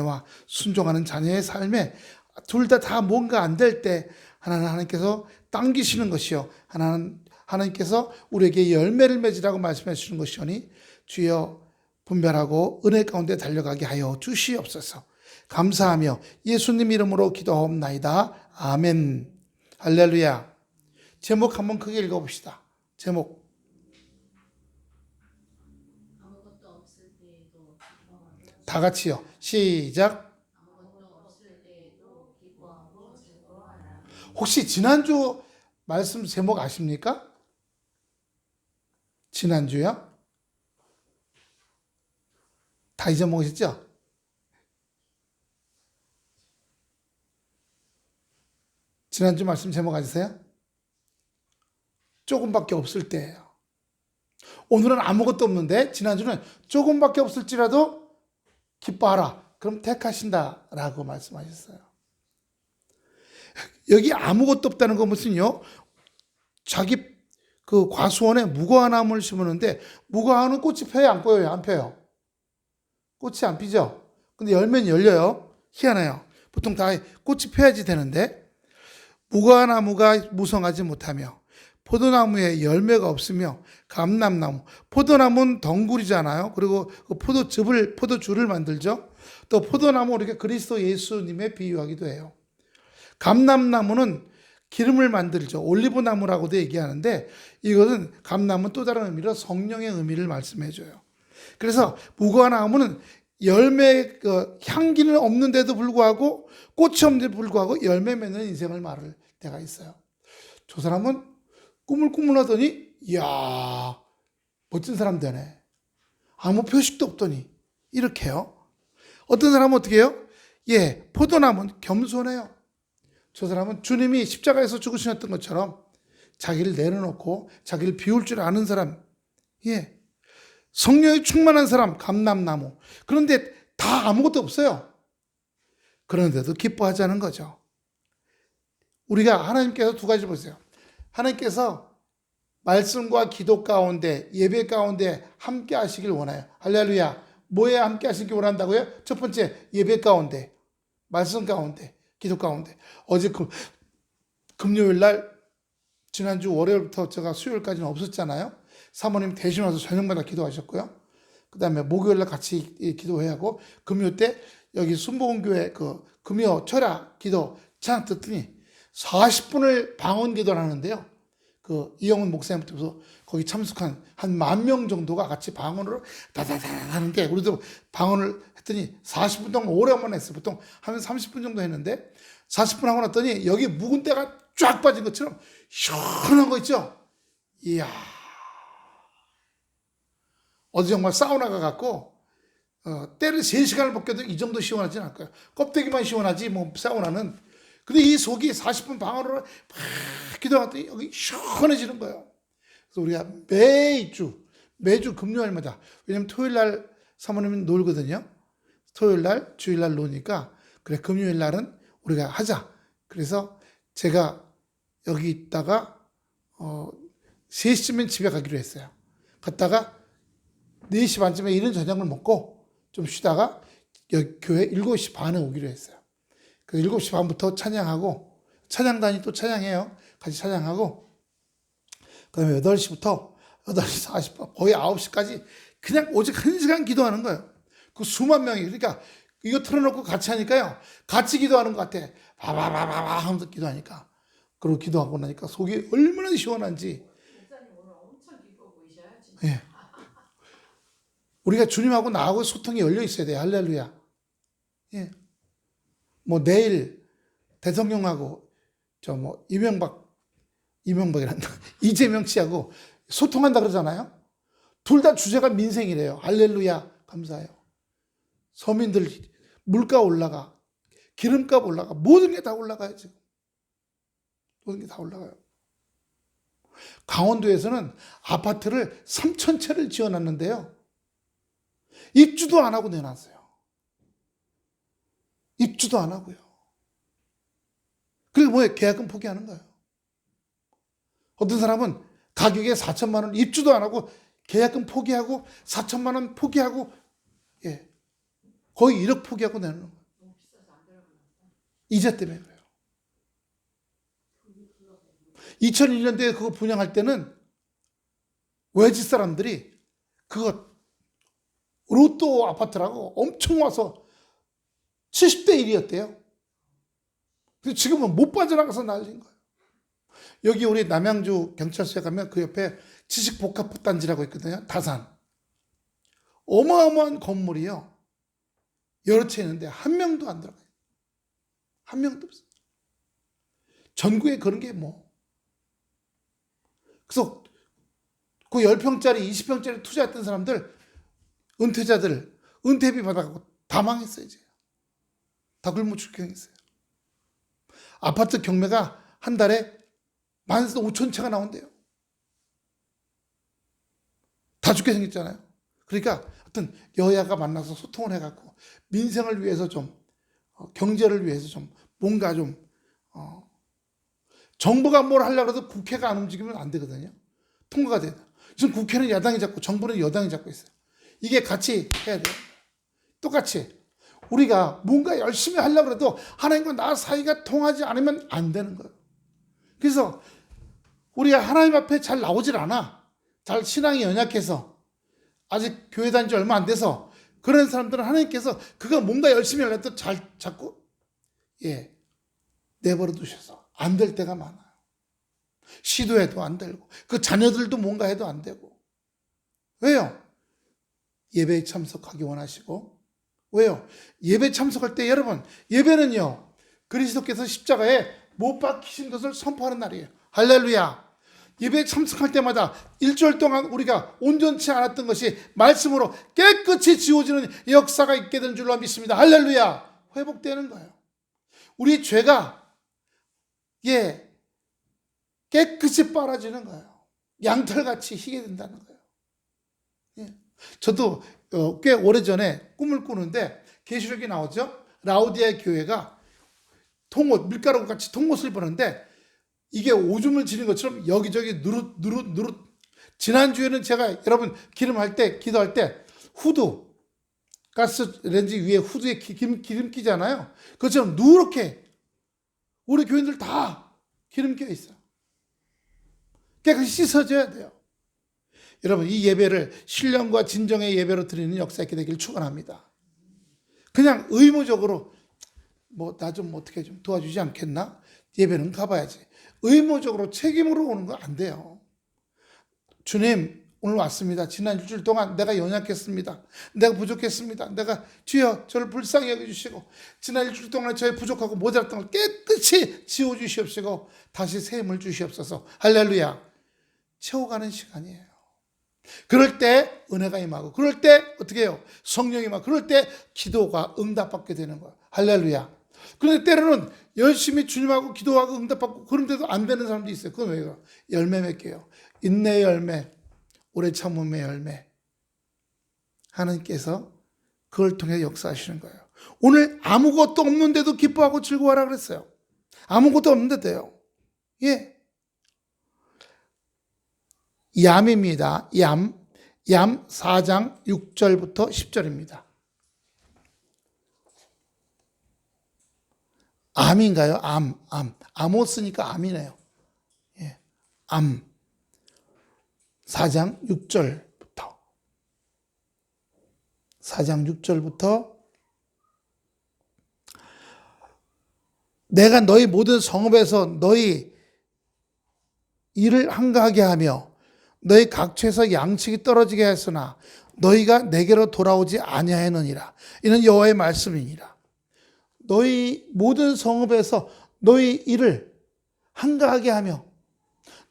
와 순종하는 자녀의 삶에 둘 다 뭔가 안 될 때 하나님께서 당기시는 것이요, 하나님께서 우리에게 열매를 맺으라고 말씀해 주시는 것이오니 주여 분별하고 은혜 가운데 달려가게 하여 주시옵소서. 감사하며 예수님 이름으로 기도하옵나이다. 아멘. 할렐루야. 제목 한번 크게 읽어봅시다. 제목. 다 같이요. 시작. 혹시 지난주 말씀 제목 아십니까? 지난주요? 다 잊어먹으셨죠? 지난주 말씀 제목 아세요? 조금밖에 없을 때예요. 오늘은 아무것도 없는데 지난주는 조금밖에 없을지라도 기뻐하라. 그럼 택하신다라고 말씀하셨어요. 여기 아무것도 없다는 건 무슨요? 자기 그 과수원에 무화과나무를 심었는데 무화과는 꽃이 펴요, 안 펴요? 안 펴요. 꽃이 안 피죠? 근데 열매는 열려요. 희한해요. 보통 다 꽃이 펴야지 되는데 무화과나무가 무성하지 못하며 포도나무에 열매가 없으며 감람나무, 포도나무는 덩굴이잖아요. 그리고 그 포도주를 만들죠. 또 포도나무 우리가 그리스도 예수님에 비유하기도 해요. 감람나무는 기름을 만들죠. 올리브나무라고도 얘기하는데 이것은 감람은 또 다른 의미로 성령의 의미를 말씀해줘요. 그래서 무화과나무는 열매 향기는 없는데도 불구하고 꽃이 없는데도 불구하고 열매 맺는 인생을 말할 때가 있어요. 저 사람은 꿈을 꾸물하더니 이야 멋진 사람 되네. 아무 표식도 없더니 이렇게요. 어떤 사람은 어떻게 해요? 포도나무는 겸손해요. 저 사람은 주님이 십자가에서 죽으셨던 것처럼 자기를 내려놓고 자기를 비울 줄 아는 사람, 성령이 충만한 사람, 감람나무. 그런데 다 아무것도 없어요. 그런데도 기뻐하자는 거죠. 우리가 하나님께서 두 가지 보세요. 하나님께서 말씀과 기도 가운데, 예배 가운데 함께 하시길 원해요. 할렐루야. 뭐에 함께 하시길 원한다고요? 첫 번째, 예배 가운데, 말씀 가운데, 기도 가운데. 어제 금요일 날, 지난주 월요일부터 제가 수요일까지는 없었잖아요. 사모님 대신 와서 저녁마다 기도하셨고요. 그 다음에 목요일 날 같이 기도해야 하고, 금요 때 여기 순복음교회 금요 철야 기도 찬양 듣더니 40분을 방언 기도를 하는데요. 이영훈 목사님부터 거기 참석한 한 10,000명 정도가 같이 방언으로 다다다 하는데, 우리도 방언을 했더니 40분 동안 오래간만에 했어요. 보통 한 30분 정도 했는데 40분 하고 났더니 여기 묵은 때가 쫙 빠진 것처럼 시원한 거 있죠? 이야. 어제 정말 사우나 가갖고 때를 3시간을 벗겨도 이 정도 시원하진 않을 거예요. 껍데기만 시원하지 뭐 사우나는. 근데 이 속이 40분 방언으로 막 기도하더니 여기 시원해지는 거예요. 그래서 우리가 매주 금요일마다, 왜냐면 토요일 날 사모님은 놀거든요. 토요일 날, 주일 날 노니까 그래 금요일 날은 우리가 하자. 그래서 제가 여기 있다가 3시쯤엔 집에 가기로 했어요. 갔다가 4시 반쯤에 이른 저녁을 먹고 좀 쉬다가 여기 교회 7시 반에 오기로 했어요. 그래서 7시 반부터 찬양하고, 찬양단이 또 찬양해요. 같이 찬양하고, 그 다음에 8시부터 8시 40분, 거의 9시까지 그냥 오직 1시간 기도하는 거예요. 그 수만 명이. 그러니까 이거 틀어놓고 같이 하니까요. 같이 기도하는 것 같아. 바바바바바 하면서 기도하니까. 그리고 기도하고 나니까 속이 얼마나 시원한지. 목사님 오늘 엄청 기뻐 보이셔야지. 예. 우리가 주님하고 나하고 소통이 열려 있어야 돼요. 할렐루야. 예. 뭐 내일 대통령하고 이명박이란다. 이재명 씨하고 소통한다 그러잖아요. 둘 다 주제가 민생이래요. 할렐루야. 감사해요. 서민들 물가 올라가, 기름값 올라가, 모든 게 다 올라가요. 지금 모든 게 다 올라가요. 강원도에서는 아파트를 3,000채를 지어놨는데요. 입주도 안 하고 내놨어요. 입주도 안 하고요. 그리고 뭐예요? 계약금 포기하는 거예요. 어떤 사람은 가격에 4천만 원 입주도 안 하고 계약금 포기하고 4천만 원 포기하고 거의 1억 포기하고 내는 거예요. 너무 비싸서 안 들어가나 보다. 이자 때문에 그래요. 2001년도에 그거 분양할 때는 외지 사람들이 그거 로또 아파트라고 엄청 와서 70대 1이었대요. 근데 지금은 못 빠져나가서 난리인 거예요. 여기 우리 남양주 경찰서에 가면 그 옆에 지식복합단지라고 있거든요. 다산. 어마어마한 건물이요. 여러 채 있는데 한 명도 안 들어가요. 한 명도 없어요. 전국에 그런 게 뭐. 그래서 그 10평짜리, 20평짜리 투자했던 사람들, 은퇴자들, 은퇴비 받아가고 다 망했어요, 이제. 다 굶어 죽겠어요. 아파트 경매가 한 달에 15,000채가 나온대요. 다 죽게 생겼잖아요. 그러니까 어떤 여야가 만나서 소통을 해갖고 민생을 위해서 좀, 경제를 위해서 좀, 뭔가 좀, 정부가 뭘 하려고 해도 국회가 안 움직이면 안 되거든요. 통과가 돼요. 지금 국회는 야당이 잡고 정부는 여당이 잡고 있어요. 이게 같이 해야 돼요. 똑같이. 우리가 뭔가 열심히 하려고 해도 하나님과 나 사이가 통하지 않으면 안 되는 거예요. 그래서 우리가 하나님 앞에 잘 나오질 않아. 잘 신앙이 연약해서 아직 교회 다닌 지 얼마 안 돼서 그런 사람들은 하나님께서 그가 뭔가 열심히 하려고 해도 잘 자꾸 내버려 두셔서 안 될 때가 많아요. 시도해도 안 되고 그 자녀들도 뭔가 해도 안 되고. 왜요? 예배에 참석하기 원하시고. 왜요? 예배 참석할 때 여러분, 예배는요 그리스도께서 십자가에 못 박히신 것을 선포하는 날이에요. 할렐루야. 예배에 참석할 때마다 일주일 동안 우리가 온전치 않았던 것이 말씀으로 깨끗이 지워지는 역사가 있게 되는 줄로 믿습니다. 할렐루야. 회복되는 거예요. 우리 죄가 깨끗이 빨아지는 거예요. 양털같이 희게 된다는 거예요. 저도 꽤 오래전에 꿈을 꾸는데 계시록이 나오죠. 라우디아 교회가 통옷, 밀가루 같이 통옷을 입었는데 이게 오줌을 지는 것처럼 여기저기 누릇. 지난주에는 제가 여러분 기름할 때, 기도할 때 후드, 가스 렌즈 위에 후드에 기름 끼잖아요. 그것처럼 누렇게 우리 교인들 다 기름 껴 있어요. 깨끗이 씻어져야 돼요. 여러분 이 예배를 신령과 진정의 예배로 드리는 역사 있게 되길 축원합니다. 그냥 의무적으로 뭐 나 좀 어떻게 좀 도와주지 않겠나? 예배는 가봐야지. 의무적으로 책임으로 오는 거 안 돼요. 주님 오늘 왔습니다. 지난 일주일 동안 내가 연약했습니다. 내가 부족했습니다. 내가 주여 저를 불쌍히 여겨주시고 지난 일주일 동안 저의 부족하고 모자랐던 걸 깨끗이 지워주시옵시고 다시 새 힘을 주시옵소서. 할렐루야. 채워가는 시간이에요. 그럴 때 은혜가 임하고 그럴 때 어떻게 해요? 성령이 임하고 그럴 때 기도가 응답받게 되는 거예요. 할렐루야. 그런데 때로는 열심히 주님하고 기도하고 응답받고 그런데도 안 되는 사람도 있어요. 그건 왜요? 열매 맺게요. 인내의 열매, 오래 참음의 열매. 하나님께서 그걸 통해 역사하시는 거예요. 오늘 아무것도 없는데도 기뻐하고 즐거워하라 그랬어요. 아무것도 없는데도요. 얌입니다. 얌 4장 6절부터 10절입니다. 암인가요? 암. 아모스니까 암이네요. 암 4장 6절부터 '내가 너희 모든 성읍에서 너희 일을 한가하게 하며 너희 각처에서 양식이 떨어지게 했으나 너희가 내게로 돌아오지 아니하였느니라. 이는 여호와의 말씀이니라. 너희 모든 성읍에서 너희 일을 한가하게 하며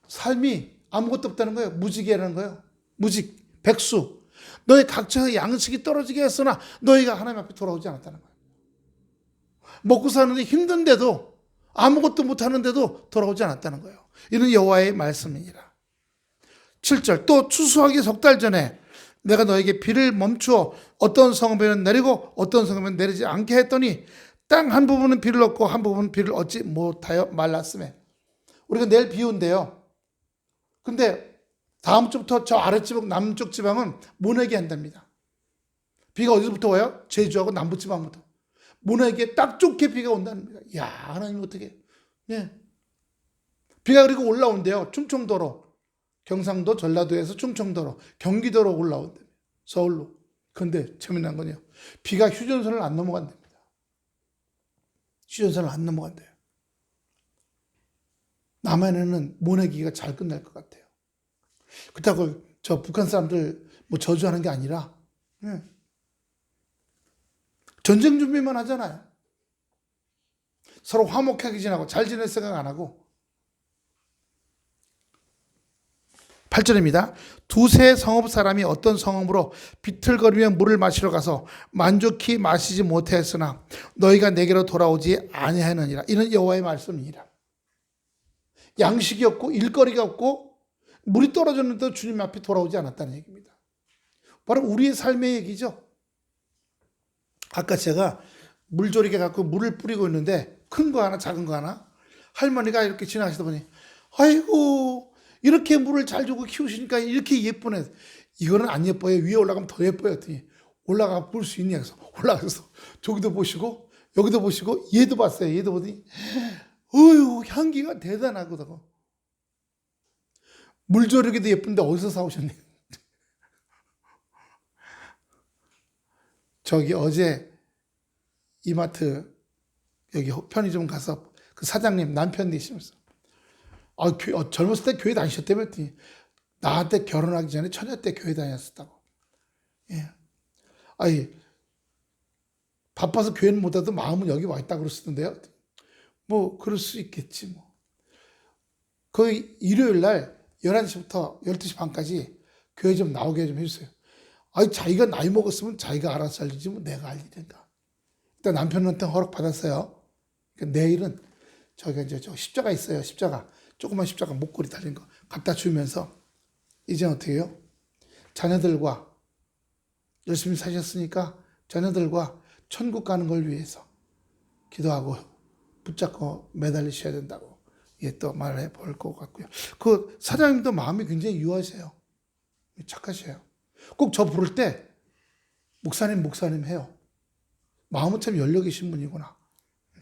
삶이 아무것도 없다는 거예요. 무직이라는 거예요. 무직, 백수. 너희 각처에서 양식이 떨어지게 했으나 너희가 하나님 앞에 돌아오지 않았다는 거예요. 먹고 사는데 힘든데도 아무것도 못하는데도 돌아오지 않았다는 거예요. 이는 여호와의 말씀이니라. 7절 또 추수하기 석 달 전에 내가 너에게 비를 멈추어 어떤 성읍에는 내리고 어떤 성읍에는 내리지 않게 했더니 땅 한 부분은 비를 얻고 한 부분은 비를 얻지 못하여 말랐으며. 우리가 내일 비 온대요. 근데 다음 주부터 저 아랫지방 남쪽 지방은 못 내게 한답니다. 비가 어디서부터 와요? 제주하고 남부지방부터. 모내기에 딱 좋게 비가 온다는 겁니다. 야, 하나님 어떻게? 예. 비가 그리고 올라온대요. 충청도로. 경상도, 전라도에서 충청도로, 경기도로 올라온대요. 서울로. 그런데 재미난 건요. 비가 휴전선을 안 넘어간답니다. 휴전선을 안 넘어간대요. 남한에는 모내기가 잘 끝날 것 같아요. 그렇다고 저 북한 사람들 뭐 저주하는 게 아니라 전쟁 준비만 하잖아요. 서로 화목하게 지나고 잘 지낼 생각 안 하고. 8절입니다. 두세 성읍 사람이 어떤 성읍으로 비틀거리며 물을 마시러 가서 만족히 마시지 못하였으나 너희가 내게로 돌아오지 아니하느니라. 이는 여호와의 말씀이니라. 양식이 없고 일거리가 없고 물이 떨어졌는데도 주님 앞에 돌아오지 않았다는 얘기입니다. 바로 우리의 삶의 얘기죠. 아까 제가 물조리개 갖고 물을 뿌리고 있는데 큰 거 하나 작은 거 하나 할머니가 이렇게 지나가시다 보니 아이고 이렇게 물을 잘 주고 키우시니까 이렇게 예쁘네. 이거는 안 예뻐요. 위에 올라가면 더 예뻐요. 했더니 올라가 볼 수 있냐 해서 올라가서 저기도 보시고 여기도 보시고 얘도 봤어요. 얘도 보더니 어휴 향기가 대단하거든. 물조리개도 예쁜데 어디서 사오셨니? 저기 어제 이마트 여기 편의점 가서 그 사장님 남편 되시면서 젊었을 때 교회 다니셨다며 했더니 나한테 결혼하기 전에 처녀 때 교회 다녔었다고. 예. 아니 바빠서 교회는 못 와도 마음은 여기 와 있다 그러시던데요. 뭐 그럴 수 있겠지 뭐. 거의 일요일 날 11시부터 12시 반까지 교회 좀 나오게 좀 해주세요. 아니 자기가 나이 먹었으면 자기가 알아서 살리지 뭐 내가 할 일인가. 일단 남편한테 허락 받았어요. 그러니까 내일은 저희가 이제 저 십자가 있어요. 십자가 조그만 십자가 목걸이 달린 거 갖다 주면서 이제 어떻게 해요? 자녀들과 열심히 사셨으니까 자녀들과 천국 가는 걸 위해서 기도하고 붙잡고 매달리셔야 된다고 또 말해 볼 것 같고요. 그 사장님도 마음이 굉장히 유하세요. 착하셔요. 꼭 저 부를 때 목사님 해요. 마음은 참 열려 계신 분이구나.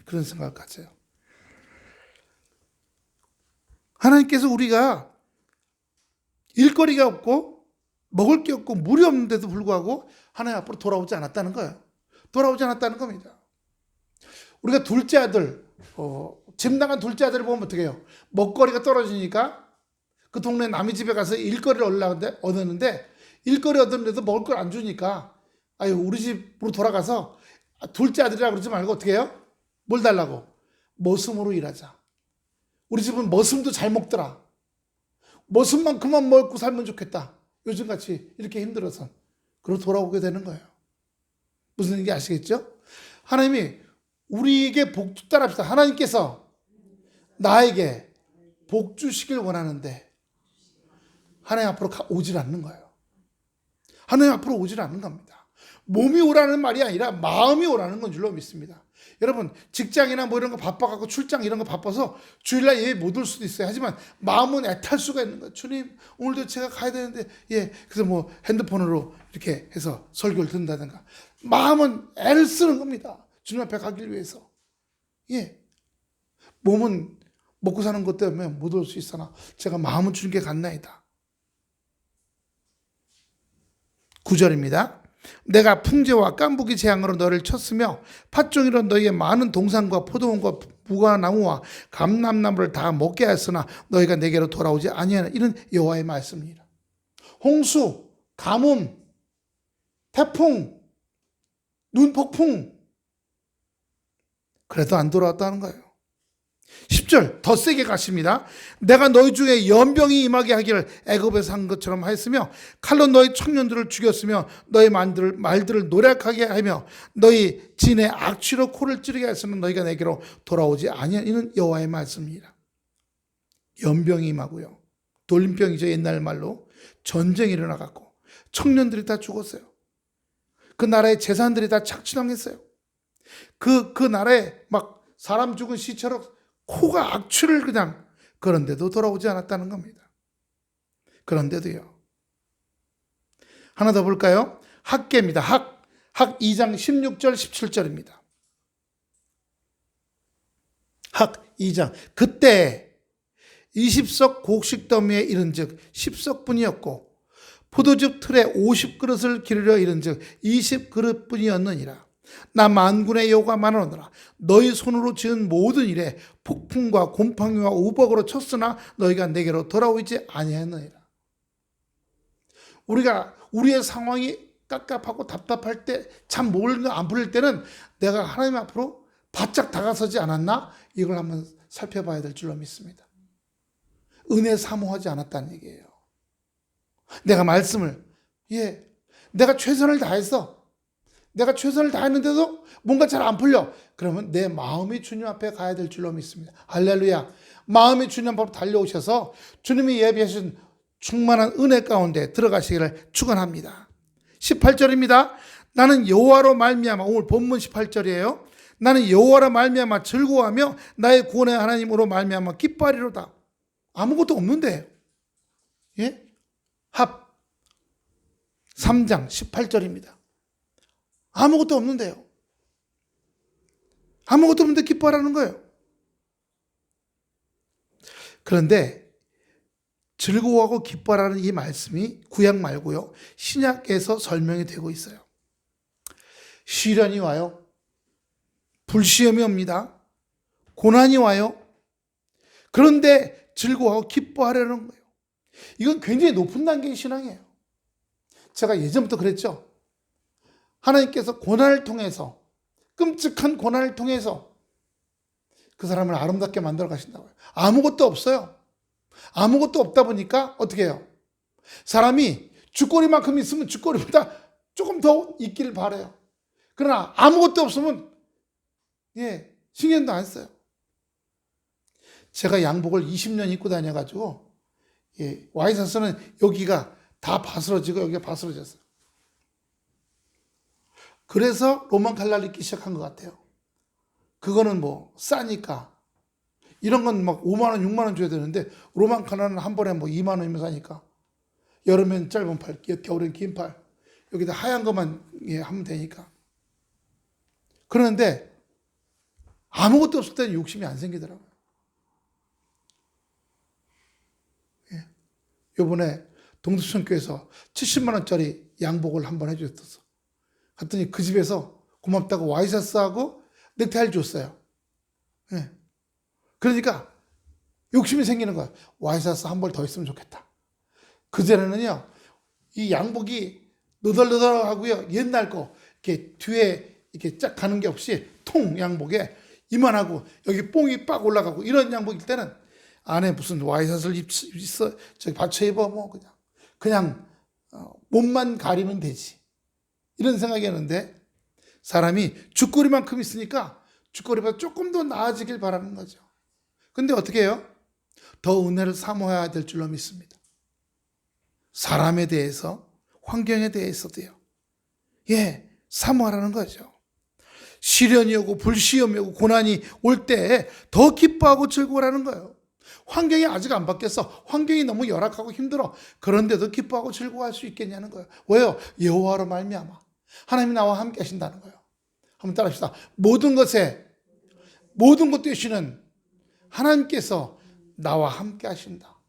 그런 생각을 가져요. 하나님께서 우리가 일거리가 없고 먹을 게 없고 물이 없는데도 불구하고 하나님 앞으로 돌아오지 않았다는 거예요. 돌아오지 않았다는 겁니다. 우리가 둘째 아들, 집 나간 둘째 아들을 보면 어떻게 해요? 먹거리가 떨어지니까 그 동네 남의 집에 가서 일거리를 얻었는데 일거리 얻었는데도 먹을 걸 안 주니까 아유 우리 집으로 돌아가서 둘째 아들이라 그러지 말고 어떻게 해요? 뭘 달라고? 머슴으로 일하자. 우리 집은 머슴도 잘 먹더라. 머슴만큼만 먹고 살면 좋겠다. 요즘같이 이렇게 힘들어서. 그러고 돌아오게 되는 거예요. 무슨 얘기인지 아시겠죠? 하나님이 우리에게 복 따랍시다. 하나님께서 나에게 복 주시길 원하는데 하나님 앞으로 오질 않는 거예요. 하나님 앞으로 오질 않는 겁니다. 몸이 오라는 말이 아니라 마음이 오라는 건 줄로 믿습니다. 여러분 직장이나 뭐 이런 거 바빠갖고 출장 이런 거 바빠서 주일날 예배 못 올 수도 있어요. 하지만 마음은 애탈 수가 있는 거예요. 주님 오늘도 제가 가야 되는데 그래서 뭐 핸드폰으로 이렇게 해서 설교를 듣는다든가 마음은 애를 쓰는 겁니다. 주님 앞에 가기 위해서. 몸은 먹고 사는 것 때문에 못 올 수 있으나 제가 마음은 주님께 갔나이다. 9절입니다. 내가 풍제와 깐부기 재앙으로 너를 쳤으며 팥종이로 너희의 많은 동산과 포도원과 무화나무와 감람나무를 다 먹게 하였으나 너희가 내게로 돌아오지 아니하나. 이는 여호와의 말씀이니라. 홍수, 가뭄, 태풍, 눈폭풍 그래도 안 돌아왔다는 거예요. 10절 더 세게 가십니다. 내가 너희 중에 연병이 임하게 하기를 애굽에서 한 것처럼 하였으며 칼로 너희 청년들을 죽였으며 너희 말들을 노력하게 하며 너희 진의 악취로 코를 찌르게 하였으면 너희가 내게로 돌아오지 아니하니. 이는 여호와의 말씀이니라. 연병이 임하고요. 돌림병이죠. 옛날 말로 전쟁이 일어나갖고 청년들이 다 죽었어요. 그 나라의 재산들이 다 착취당했어요. 그 나라에 막 사람 죽은 시처럼 코가 악취를 그냥. 그런데도 돌아오지 않았다는 겁니다. 그런데도요. 하나 더 볼까요? 학계입니다. 학 2장 16절 17절입니다. 학 2장. 그때 20석 곡식 더미에 이른즉 10석뿐이었고 포도즙 틀에 50그릇을 기르려 이른즉 20그릇뿐이었느니라. 나 만군의 여호와가 말하노라. 너희 손으로 지은 모든 일에 폭풍과 곰팡이와 우박으로 쳤으나 너희가 내게로 돌아오지 아니하였느니라. 우리가 우리의 상황이 깝깝하고 답답할 때, 참 뭘 안 풀릴 때는 내가 하나님 앞으로 바짝 다가서지 않았나? 이걸 한번 살펴봐야 될 줄로 믿습니다. 은혜 사모하지 않았다는 얘기예요. 내가 말씀을, 내가 최선을 다해서, 내가 최선을 다했는데도 뭔가 잘 안 풀려. 그러면 내 마음이 주님 앞에 가야 될 줄로 믿습니다. 할렐루야. 마음이 주님 앞으로 달려오셔서 주님이 예비하신 충만한 은혜 가운데 들어가시기를 축원합니다. 18절입니다. 나는 여호와로 말미암아, 오늘 본문 18절이에요. 나는 여호와로 말미암아 즐거워하며 나의 구원의 하나님으로 말미암아 기뻐하리로다. 아무것도 없는데, 합 3장 18절입니다. 아무것도 없는데요. 아무것도 없는데 기뻐하라는 거예요. 그런데 즐거워하고 기뻐하라는 이 말씀이 구약 말고요, 신약에서 설명이 되고 있어요. 시련이 와요. 불시험이 옵니다. 고난이 와요. 그런데 즐거워하고 기뻐하려는 거예요. 이건 굉장히 높은 단계의 신앙이에요. 제가 예전부터 그랬죠. 하나님께서 고난을 통해서, 끔찍한 고난을 통해서 그 사람을 아름답게 만들어 가신다고요. 아무것도 없어요. 아무것도 없다 보니까 어떻게 해요? 사람이 쥐꼬리만큼 있으면 쥐꼬리보다 조금 더 있기를 바라요. 그러나 아무것도 없으면 신경도 안 써요. 제가 양복을 20년 입고 다녀가지고 와이셔츠는 여기가 다 바스러지고 여기가 바스러졌어요. 그래서 로만 칼날 입기 시작한 것 같아요. 그거는 뭐 싸니까. 이런 건 막 5만 원, 6만 원 줘야 되는데 로만 칼날은 한 번에 뭐 2만 원이면 사니까. 여름엔 짧은 팔, 겨울엔 긴 팔. 여기다 하얀 것만 하면 되니까. 그런데 아무것도 없을 때는 욕심이 안 생기더라고요. 요번에 동두천교에서 70만 원짜리 양복을 한번 해주셨어. 갔더니 그 집에서 고맙다고 와이셔츠하고 넥타이를 줬어요. 그러니까 욕심이 생기는 거야. 와이셔츠 한 벌 더 있으면 좋겠다. 그전에는요, 이 양복이 너덜너덜하고요, 옛날 거 이렇게 뒤에 이렇게 쫙 가는 게 없이 통 양복에 이만하고 여기 뽕이 빡 올라가고 이런 양복일 때는 안에 무슨 와이셔츠를 입어 저기 받쳐 입어 뭐 그냥 몸만 가리면 되지, 이런 생각이었는데 사람이 쥐꼬리만큼 있으니까 쥐꼬리보다 조금 더 나아지길 바라는 거죠. 근데 어떻게 해요? 더 은혜를 사모해야 될 줄로 믿습니다. 사람에 대해서, 환경에 대해서도요. 사모하라는 거죠. 시련이 오고 불시험이 오고 고난이 올 때 더 기뻐하고 즐거워라는 거예요. 환경이 아직 안 바뀌었어. 환경이 너무 열악하고 힘들어. 그런데도 기뻐하고 즐거워할 수 있겠냐는 거예요. 왜요? 여호와로 말미암아 하나님이 나와 함께 하신다는 거예요. 한번 따라합시다. 모든 것 되시는 하나님께서 나와 함께 하신다.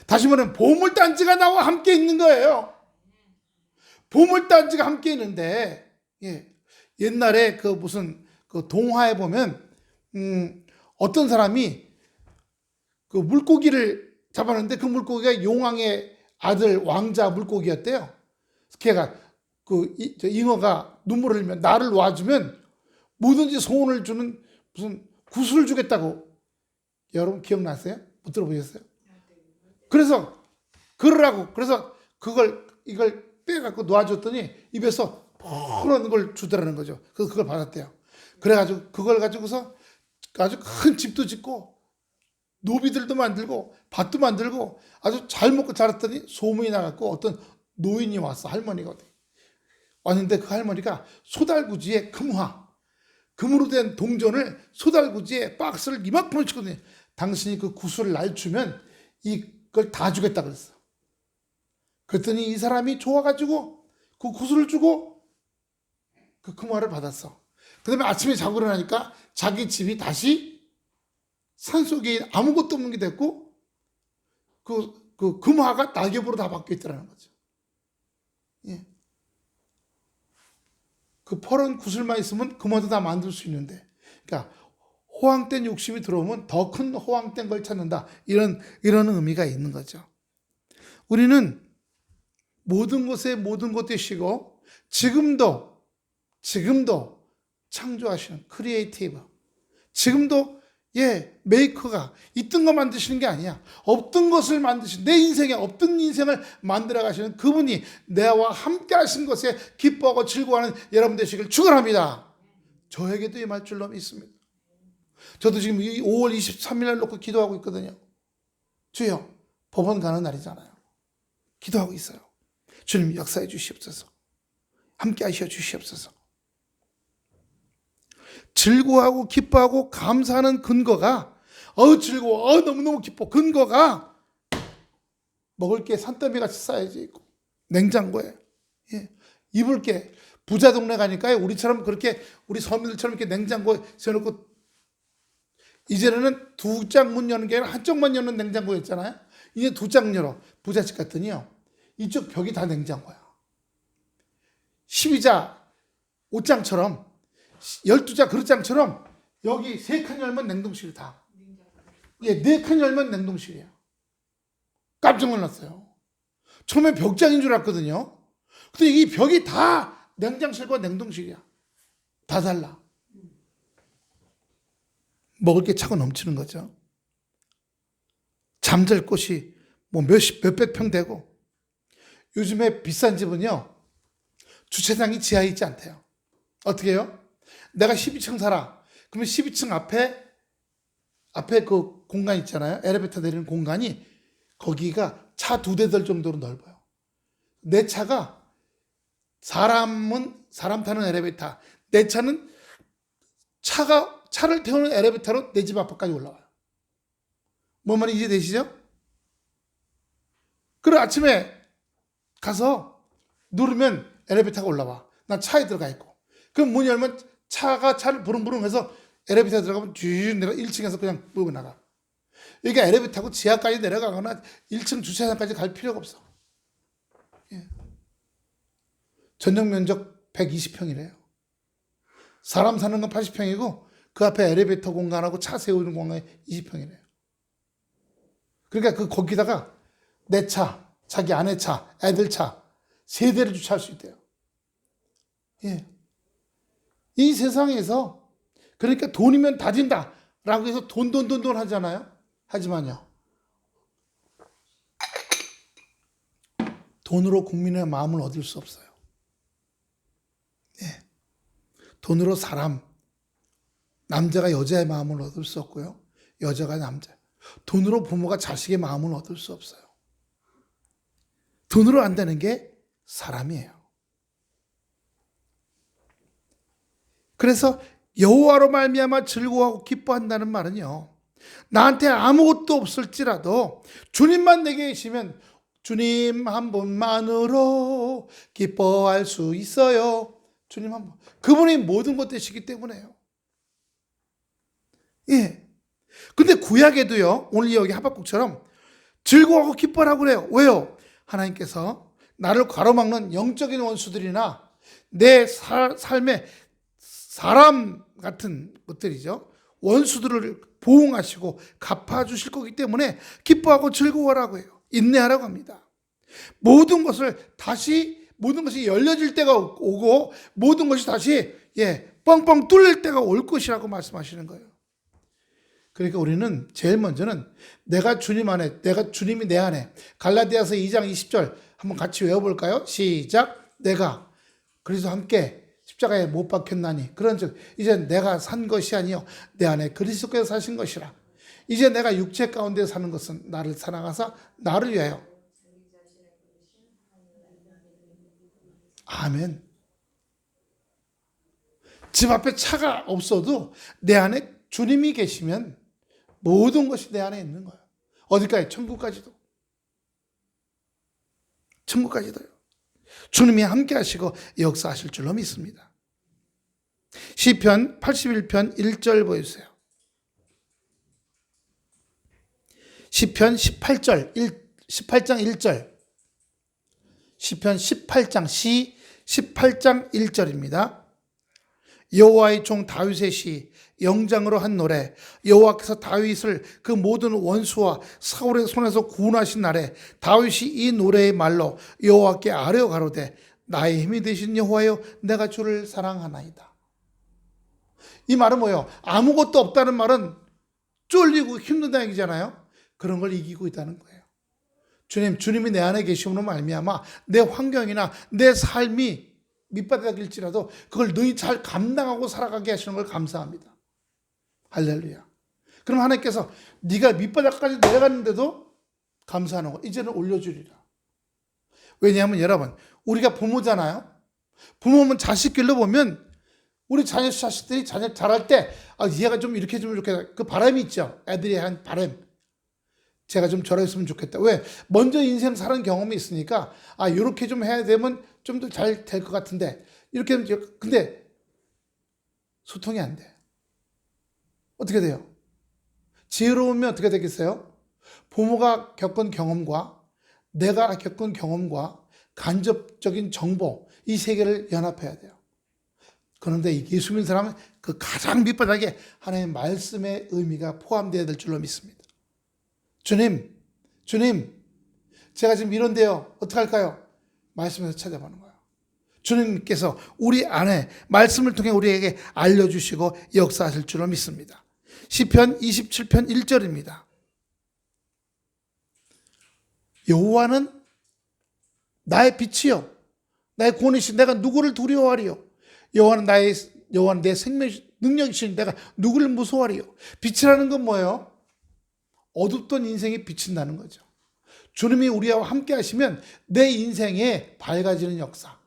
다시 말하면 보물단지가 나와 함께 있는 거예요. 보물단지가 함께 있는데, 옛날에 그 무슨 그 동화에 보면 어떤 사람이 그 물고기를 잡았는데 그 물고기가 용왕의 아들 왕자 물고기였대요. 걔가 그 잉어가 눈물을 흘리면 나를 놔주면 뭐든지 소원을 주는 무슨 구슬을 주겠다고. 여러분 기억나세요? 못 들어보셨어요? 그래서 그러라고, 그래서 이걸 빼갖고 놔줬더니 입에서 그런 걸 주더라는 거죠. 그래서 그걸 받았대요. 그래가지고 그걸 가지고서 아주 큰 집도 짓고 노비들도 만들고 밭도 만들고 아주 잘 먹고 자랐더니 소문이 나갖고 어떤 노인이 왔어. 할머니가 왔는데 그 할머니가 소달구지에 금으로 된 동전을 소달구지에 박스를 이만큼을 치거든요. 당신이 그 구슬을 날 주면 이걸 다 주겠다 그랬어. 그랬더니 이 사람이 좋아가지고 그 구슬을 주고 그 금화를 받았어. 그 다음에 아침에 자고 일어나니까 자기 집이 다시 산속에 아무것도 없는 게 됐고, 그 금화가 낙엽으로 다 바뀌어 있더라는 거죠. 예. 그 퍼런 구슬만 있으면 금화도 다 만들 수 있는데, 그러니까 호황된 욕심이 들어오면 더 큰 호황된 걸 찾는다. 이런 의미가 있는 거죠. 우리는 모든 것에 모든 것 되시고 지금도 창조하시는 크리에이티브, 지금도 메이커가 있던 거 만드시는 게 아니야. 없던 것을 만드신, 내 인생에 없던 인생을 만들어 가시는 그분이 내와 함께 하신 것에 기뻐하고 즐거워하는 여러분 되시길 축원합니다. 저에게도 임할 줄로 믿습니다. 저도 지금 5월 23일 날 놓고 기도하고 있거든요. 주여, 법원 가는 날이잖아요. 기도하고 있어요. 주님 역사해 주시옵소서. 함께 하셔 주시옵소서. 즐거워하고 기뻐하고 감사하는 근거가, 즐거워, 너무너무 기뻐. 근거가 먹을 게 산더미같이 쌓여져 있고 냉장고에, 입을 게, 부자 동네 가니까 우리처럼 그렇게, 우리 서민들처럼 이렇게 냉장고에 세워놓고, 이제는 두 장 문 여는 게 아니라 한쪽만 여는 냉장고였잖아요. 이제 두 장 열어. 부잣집 갔더니요, 이쪽 벽이 다 냉장고야. 12자 옷장처럼, 12자 그릇장처럼 여기 3칸 열면 냉동실이다. 4칸 열면 냉동실이야. 깜짝 놀랐어요. 처음에 벽장인 줄 알았거든요. 근데 이 벽이 다 냉장실과 냉동실이야. 다 달라. 먹을 게 차고 넘치는 거죠. 잠잘 곳이 뭐 몇백 평 되고, 요즘에 비싼 집은요, 주차장이 지하에 있지 않대요. 어떻게 해요? 내가 12층 살아. 그러면 12층 앞에 그 공간 있잖아요. 엘리베이터 내리는 공간이, 거기가 차 2대들 정도로 넓어요. 내 차가, 사람 타는 엘리베이터, 내 차는 차를 태우는 엘리베이터로 내 집 앞까지 올라와요. 뭔 말인지 이해되시죠? 그리고 아침에 가서 누르면 엘리베이터가 올라와. 난 차에 들어가 있고. 그럼 문 열면 차를 부릉부릉 해서 엘리베이터 들어가면 쭉 내가 1층에서 그냥 끌고 나가. 그러니까 엘리베이터 타고 지하까지 내려가거나 1층 주차장까지 갈 필요가 없어. 전용 면적 120평이래요. 사람 사는 건 80평이고 그 앞에 엘리베이터 공간하고 차 세우는 공간이 20평이래요. 그러니까 거기다가 내 차, 자기 아내 차, 애들 차 3대를 주차할 수 있대요. 이 세상에서, 그러니까 돈이면 다진다 라고 해서 돈 하잖아요. 하지만요, 돈으로 국민의 마음을 얻을 수 없어요. 돈으로 남자가 여자의 마음을 얻을 수 없고요, 여자가 남자, 돈으로 부모가 자식의 마음을 얻을 수 없어요. 돈으로 안 되는 게 사람이에요. 그래서 여호와로 말미암아 즐거워하고 기뻐한다는 말은요, 나한테 아무것도 없을지라도 주님만 내게 계시면 주님 한 분만으로 기뻐할 수 있어요. 주님 한 분, 그분이 모든 것 되시기 때문에요. 근데 구약에도요, 오늘 여기 하박국처럼 즐거워하고 기뻐하라고 그래요. 왜요? 하나님께서 나를 가로막는 영적인 원수들이나 내 삶에 사람 같은 것들이죠, 원수들을 보응하시고 갚아주실 거기 때문에 기뻐하고 즐거워하라고 해요. 인내하라고 합니다. 모든 것이 열려질 때가 오고 모든 것이 다시 뻥뻥 뚫릴 때가 올 것이라고 말씀하시는 거예요. 그러니까 우리는 제일 먼저는 내가 주님 안에, 내가 주님이 내 안에, 갈라디아서 2장 20절 한번 같이 외워볼까요? 시작. 내가 그리스도와 함께 십자가에 못 박혔나니 그런즉 이제 내가 산 것이 아니요 내 안에 그리스도께서 사신 것이라. 이제 내가 육체 가운데 사는 것은 나를 사랑하사 나를 위하여. 아멘. 집 앞에 차가 없어도 내 안에 주님이 계시면 모든 것이 내 안에 있는 거예요. 어디까지? 천국까지도. 천국까지도요. 주님이 함께 하시고 역사하실 줄로 믿습니다. 시편 81편 1절 보여주세요. 시편 18장 1절. 시편 18장 1절입니다. 여호와의 종 다윗의 시, 영장으로 한 노래. 여호와께서 다윗을 그 모든 원수와 사울의 손에서 구원하신 날에 다윗이 이 노래의 말로 여호와께 아뢰어 가로되 나의 힘이 되신 여호와여 내가 주를 사랑하나이다. 이 말은 뭐예요? 아무것도 없다는 말은 쫄리고 힘든다는 얘기잖아요. 그런 걸 이기고 있다는 거예요. 주님이 내 안에 계심으로 말미암아 내 환경이나 내 삶이 밑바닥일지라도 그걸 너희 잘 감당하고 살아가게 하시는 걸 감사합니다. 할렐루야. 그럼 하나님께서 네가 밑바닥까지 내려갔는데도 감사하는 거 이제는 올려주리라. 왜냐하면 여러분 우리가 부모잖아요. 부모면 자식 길러보면 우리 자식들이 자랄 때 얘가 좀 이렇게 해주면 좋겠다. 그 바람이 있죠. 애들이 한 바람. 제가 좀 저랬으면 좋겠다. 왜? 먼저 인생 사는 경험이 있으니까 이렇게 좀 해야 되면 좀 더 잘 될 것 같은데 이렇게 하면 근데 소통이 안 돼. 어떻게 돼요? 지혜로우면 어떻게 되겠어요? 부모가 겪은 경험과 내가 겪은 경험과 간접적인 정보 이 세 개를 연합해야 돼요. 그런데 예수 믿는 사람은 그 가장 밑바닥에 하나님의 말씀의 의미가 포함되어야 될 줄로 믿습니다. 주님, 제가 지금 이런데요. 어떡할까요? 말씀에서 찾아보는 거예요. 주님께서 우리 안에 말씀을 통해 우리에게 알려주시고 역사하실 줄로 믿습니다. 시편 27편 1절입니다. 여호와는 나의 빛이요 나의 구원이신 내가 누구를 두려워하리요. 여호와는 내 생명 능력이신 내가 누구를 무서워하리요. 빛이라는 건 뭐예요? 어둡던 인생이 비친다는 거죠. 주님이 우리와 함께 하시면 내 인생에 밝아지는 역사.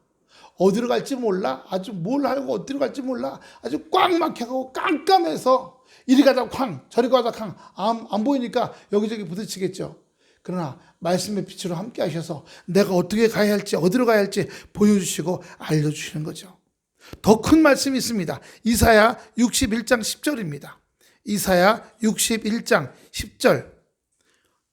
어디로 갈지 몰라. 아주 뭘 하고 어디로 갈지 몰라. 아주 꽉 막혀가고 깜깜해서 이리 가다 쾅 저리 가다 쾅 안 보이니까 여기저기 부딪히겠죠. 그러나 말씀의 빛으로 함께 하셔서 내가 어떻게 가야 할지 어디로 가야 할지 보여주시고 알려주시는 거죠. 더 큰 말씀이 있습니다. 이사야 61장 10절입니다. 이사야 61장 10절.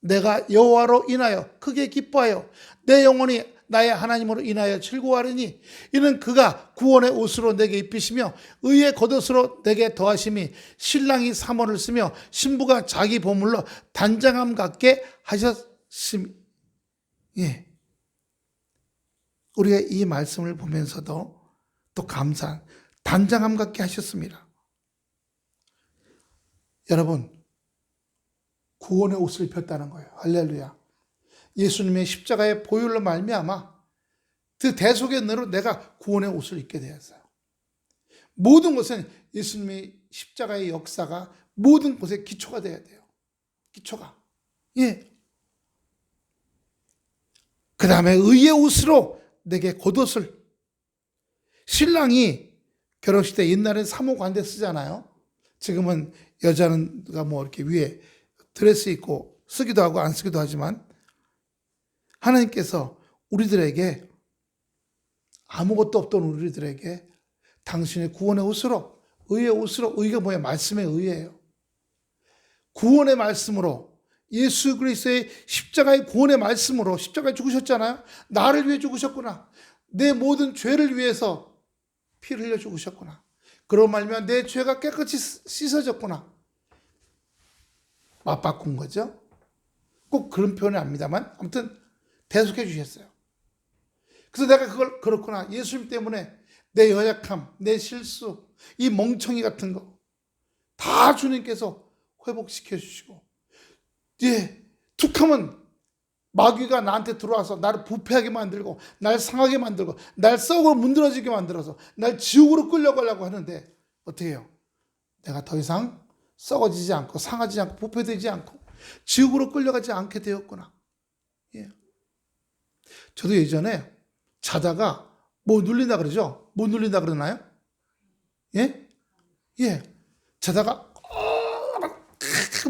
내가 여호와로 인하여 크게 기뻐하여 내 영혼이 나의 하나님으로 인하여 즐거워하리니 이는 그가 구원의 옷으로 내게 입히시며 의의 겉옷으로 내게 더하심이 신랑이 삼원을 쓰며 신부가 자기 보물로 단장함 같게 하셨음이. 우리가 이 말씀을 보면서도 또 감사한 단장함 같게 하셨습니다. 여러분 구원의 옷을 입혔다는 거예요. 할렐루야. 예수님의 십자가의 보혈로 말미암아 그 대속의 은혜로 내가 구원의 옷을 입게 되었어요. 모든 것은 예수님의 십자가의 역사가 모든 것의 기초가 되어야 돼요. 기초가. 그 다음에 의의 옷으로 내게 겉옷을. 신랑이 결혼식 때 옛날엔 사모관대 쓰잖아요. 지금은 여자는 뭐 이렇게 위에 드레스 입고 쓰기도 하고 안 쓰기도 하지만 하나님께서 우리들에게 아무것도 없던 우리들에게 당신의 구원의 옷으로 의의 옷으로 의가 뭐야? 말씀의 의예요. 구원의 말씀으로 예수 그리스도의 십자가의 구원의 말씀으로 십자가에 죽으셨잖아요. 나를 위해 죽으셨구나. 내 모든 죄를 위해서 피를 흘려 죽으셨구나. 그런 말이면 내 죄가 깨끗이 씻어졌구나. 맞바꾼 거죠. 꼭 그런 표현은 아닙니다만 아무튼 대속해 주셨어요. 그래서 내가 그걸 그렇구나. 예수님 때문에 내 연약함, 내 실수, 이 멍청이 같은 거 다 주님께서 회복시켜 주시고 툭하면 마귀가 나한테 들어와서 나를 부패하게 만들고 날 상하게 만들고 날 썩어 문드러지게 만들어서 날 지옥으로 끌려가려고 하는데 어떻게 해요? 내가 더 이상 썩어지지 않고 상하지 않고 부패되지 않고 지옥으로 끌려가지 않게 되었구나. 저도 예전에 자다가 뭐 눌린다 그러죠? 뭐 눌린다 그러나요? 자다가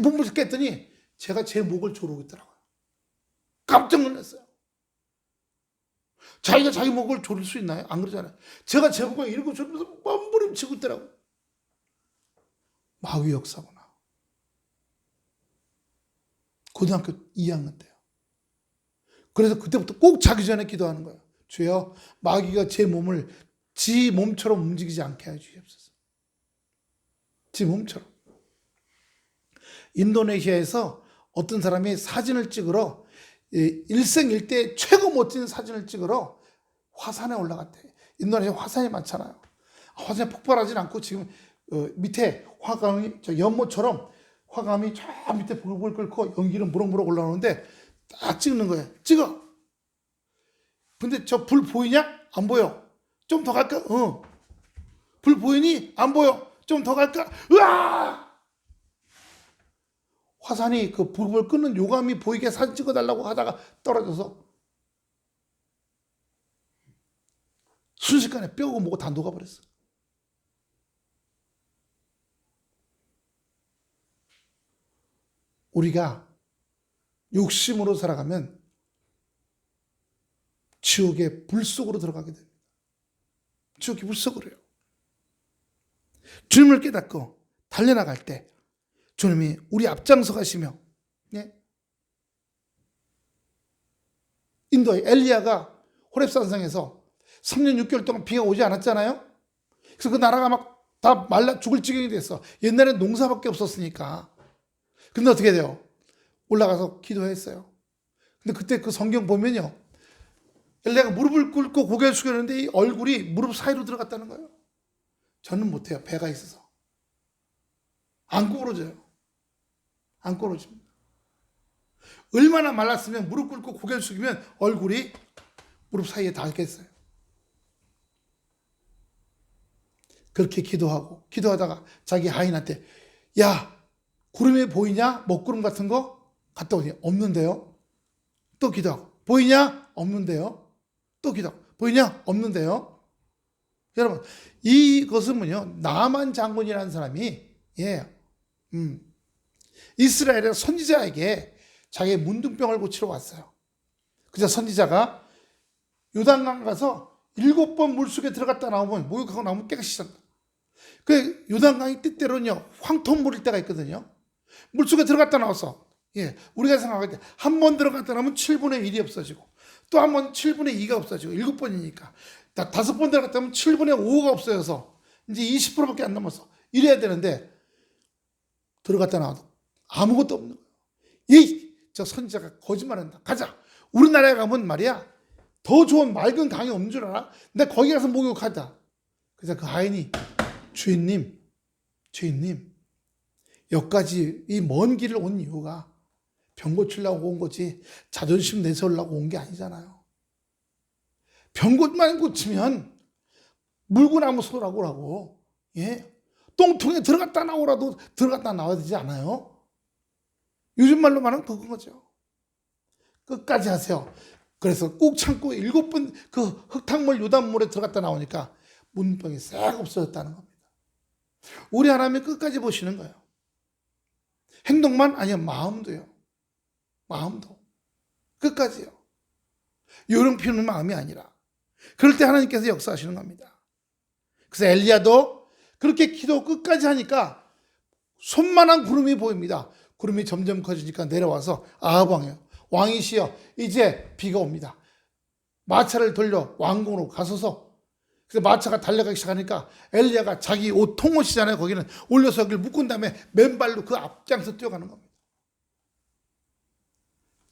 몸을 깼더니 제가 제 목을 조르고 있더라고요. 깜짝 놀랐어요. 자기가 자기 목을 조를 수 있나요? 안 그러잖아요. 제가 제 목을 이러고 조르면서 멈부리 치고 있더라고. 마귀 역사구나. 고등학교 2학년 때요. 그래서 그때부터 꼭 자기 전에 기도하는 거야. 주여, 마귀가 제 몸을 지 몸처럼 움직이지 않게 해 주시옵소서. 지 몸처럼. 인도네시아에서 어떤 사람이 사진을 찍으러 일생일대 최고 멋진 사진을 찍으러 화산에 올라갔대. 인도네시아 화산이 많잖아요. 화산이 폭발하진 않고 지금 밑에 화강이 저 연못처럼 화감이 저 밑에 불을 끓고 연기는 무럭무럭 올라오는데 딱 찍는 거예요. 찍어. 근데 저 불 보이냐? 안 보여. 좀 더 갈까? 불 보이니? 안 보여. 좀 더 갈까? 으아! 화산이 그 불을 끄는 요감이 보이게 사진 찍어달라고 하다가 떨어져서 순식간에 뼈고 뭐고 다 녹아버렸어. 우리가 욕심으로 살아가면 지옥의 불 속으로 들어가게 됩니다. 지옥의 불 속으로요. 주님을 깨닫고 달려나갈 때 주님이 우리 앞장서 가시며, 예? 인도의 엘리야가 호렙산상에서 3년 6개월 동안 비가 오지 않았잖아요. 그래서 그 나라가 막 다 말라 죽을 지경이 됐어. 옛날엔 농사밖에 없었으니까. 근데 어떻게 돼요? 올라가서 기도했어요. 근데 그때 그 성경 보면요, 엘리야가 무릎을 꿇고 고개를 숙였는데 이 얼굴이 무릎 사이로 들어갔다는 거예요. 저는 못해요. 배가 있어서. 안 구부러져요. 안 구부러집니다. 얼마나 말랐으면 무릎 꿇고 고개를 숙이면 얼굴이 무릎 사이에 닿겠어요. 그렇게 기도하다가 자기 하인한테, 야, 구름이 보이냐? 먹구름 같은 거? 갔다 오니 없는데요. 또 기도하고, 보이냐? 없는데요. 또 기도하고, 보이냐? 없는데요. 여러분, 이것은 뭐냐? 나만 장군이라는 사람이, 이스라엘의 선지자에게 자기의 문둥병을 고치러 왔어요. 그래서 선지자가 요단강 가서 7번 물속에 들어갔다 나오면 목욕하고 나오면 깨끗이 씻었다. 그 요단강이 때때로는요 황토물일 때가 있거든요. 물속에 들어갔다 나와서, 우리가 생각할 때 한 번 들어갔다 나오면 7분의 1이 없어지고, 또 한 번 7분의 2가 없어지고, 7번이니까 5번 들어갔다 나오면 7분의 5가 없어져서 이제 20%밖에 안 남았어. 이래야 되는데 들어갔다 나와도 아무것도 없는 거예요. 저 선지자가 거짓말한다. 가자. 우리나라에 가면 말이야, 더 좋은 맑은 강이 없는 줄 알아? 근데 거기 가서 목욕하자. 그래서 그 하인이, 주인님, 여기까지 이 먼 길을 온 이유가 병 고치려고 온 거지 자존심 내세우려고 온 게 아니잖아요. 병만 고치면 물구나무 서라고 오라고. 똥통에 들어갔다 나오라도 들어갔다 나와야 되지 않아요? 요즘 말로 말하면 그건 거죠. 끝까지 하세요. 그래서 꾹 참고 7번 그 흙탕물 요단물에 들어갔다 나오니까 문병이 싹 없어졌다는 겁니다. 우리 하나님이 끝까지 보시는 거예요. 행동만 아니야, 마음도요. 마음도 끝까지요. 요령 피우는 마음이 아니라. 그럴 때 하나님께서 역사하시는 겁니다. 그래서 엘리야도 그렇게 기도 끝까지 하니까 손만한 구름이 보입니다. 구름이 점점 커지니까 내려와서 아합 왕이시여, 이제 비가 옵니다. 마차를 돌려 왕궁으로 가소서. 그래서 마차가 달려가기 시작하니까 엘리야가 자기 옷 통옷이잖아요. 거기는 올려서 여기를 묶은 다음에 맨발로 그 앞장서 뛰어가는 겁니다.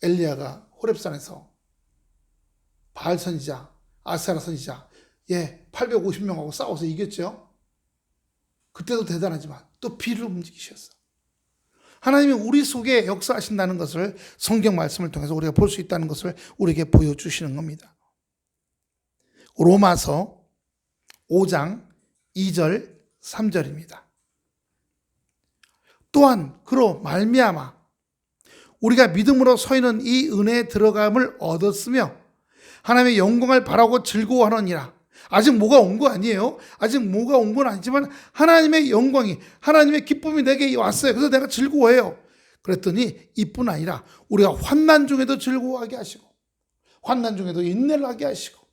엘리야가 호렙산에서 바알 선지자, 아세라 선지자 850명하고 싸워서 이겼죠. 그때도 대단하지만 또 비를 움직이셨어. 하나님이 우리 속에 역사하신다는 것을 성경 말씀을 통해서 우리가 볼 수 있다는 것을 우리에게 보여주시는 겁니다. 로마서 5장 2절 3절입니다. 또한 그로 말미암아 우리가 믿음으로 서 있는 이 은혜에 들어감을 얻었으며 하나님의 영광을 바라고 즐거워하느니라. 아직 뭐가 온 거 아니에요. 아직 뭐가 온 건 아니지만 하나님의 영광이, 하나님의 기쁨이 내게 왔어요. 그래서 내가 즐거워해요. 그랬더니 이뿐 아니라 우리가 환난 중에도 즐거워하게 하시고, 환난 중에도 인내를 하게 하시고,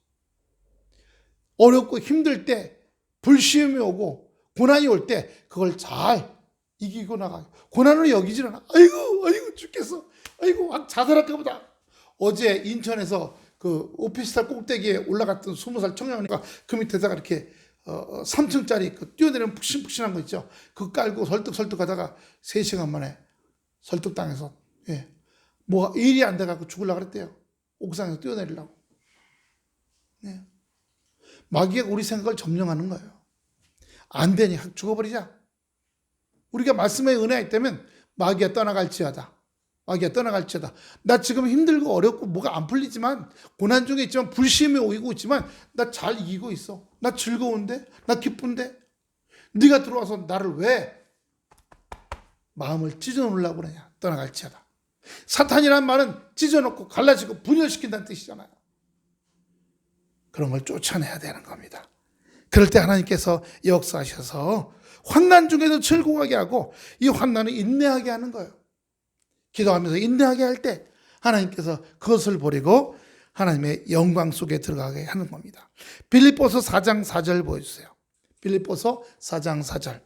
어렵고 힘들 때 불시험이 오고 고난이 올 때 그걸 잘 이기고 나가. 고난을 여기질 않아. 아이고 죽겠어. 아이고 자살할까 보다. 어제 인천에서 그 오피스텔 꼭대기에 올라갔던 20살 청년이가 그 밑에다가 이렇게 3층짜리 그 뛰어내리는 푹신푹신한 거 있죠. 그거 깔고 설득 하다가 3시간 만에 설득당해서 뭐 일이 안 돼갖고 죽으려고 그랬대요. 옥상에서 뛰어내리려고. 마귀가 우리 생각을 점령하는 거예요. 안 되니 확 죽어버리자. 우리가 말씀의 은혜가 있다면 마귀가 떠나갈지어다. 나 지금 힘들고 어렵고 뭐가 안 풀리지만 고난 중에 있지만 불시험이 오고 있지만 나 잘 이기고 있어. 나 즐거운데? 나 기쁜데? 네가 들어와서 나를 왜 마음을 찢어놓으려고 그러냐. 떠나갈지어다. 사탄이란 말은 찢어놓고 갈라지고 분열시킨다는 뜻이잖아요. 그런 걸 쫓아내야 되는 겁니다. 그럴 때 하나님께서 역사하셔서 환난 중에도 즐거워하게 하고 이 환난을 인내하게 하는 거예요. 기도하면서 인내하게 할 때 하나님께서 그것을 버리고 하나님의 영광 속에 들어가게 하는 겁니다. 빌립보서 4장 4절 보여주세요. 빌립보서 4장 4절.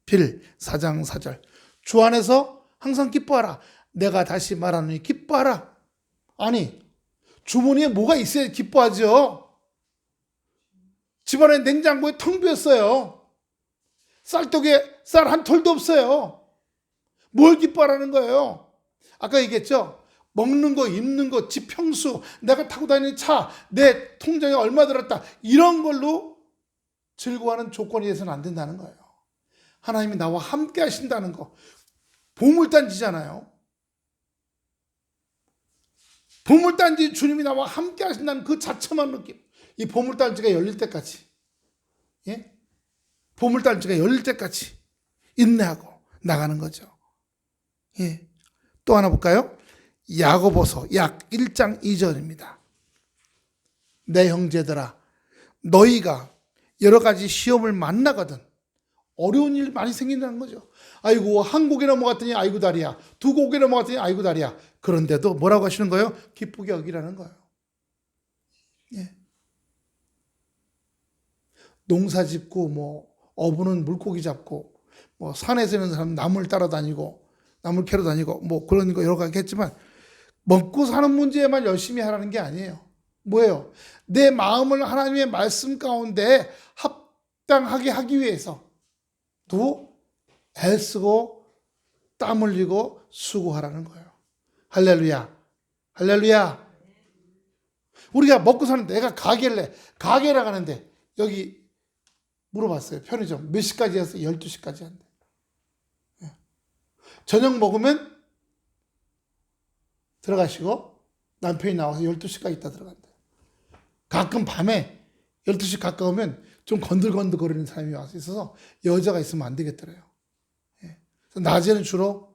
4장 4절. 주 안에서 항상 기뻐하라. 내가 다시 말하노니 기뻐하라. 아니, 주머니에 뭐가 있어야 기뻐하죠. 집안에 냉장고에 텅 비었어요. 쌀떡에 쌀 한 톨도 없어요. 뭘 기뻐하라는 거예요? 아까 얘기했죠? 먹는 거, 입는 거, 집 평수, 내가 타고 다니는 차, 내 통장에 얼마 들었다. 이런 걸로 즐거워하는 조건이 돼서는 안 된다는 거예요. 하나님이 나와 함께 하신다는 거. 보물단지잖아요. 보물단지 주님이 나와 함께 하신다는 그 자체만 느낌. 이 보물단지가 열릴 때까지. 보물단지가 열릴 때까지 인내하고 나가는 거죠. 또 하나 볼까요? 야고보서 약 1장 2절입니다. 내 형제들아, 너희가 여러 가지 시험을 만나거든 어려운 일 많이 생긴다는 거죠. 아이고, 한 고개 넘어갔더니 아이고 다리야. 두 고개 넘어갔더니 아이고 다리야. 그런데도 뭐라고 하시는 거예요? 기쁘게 여기라는 거예요. 농사 짓고 뭐 어부는 물고기 잡고 뭐 산에 사는 사람 나물 따라다니고 나물 캐러 다니고 뭐 그런 거 여러 가지 했지만 먹고 사는 문제에만 열심히 하라는 게 아니에요. 뭐예요? 내 마음을 하나님의 말씀 가운데 합당하게 하기 위해서 또 애쓰고 땀 흘리고 수고하라는 거예요. 할렐루야. 할렐루야. 우리가 먹고 사는 내가 가게를 가는데 여기 물어봤어요. 편의점 몇 시까지 해서 12시까지 한대. 저녁 먹으면 들어가시고 남편이 나와서 12시까지 있다 들어간대요. 가끔 밤에 12시 가까우면 좀 건들건들 거리는 사람이 와서 있어서 여자가 있으면 안 되겠더래요. 그래서 낮에는 주로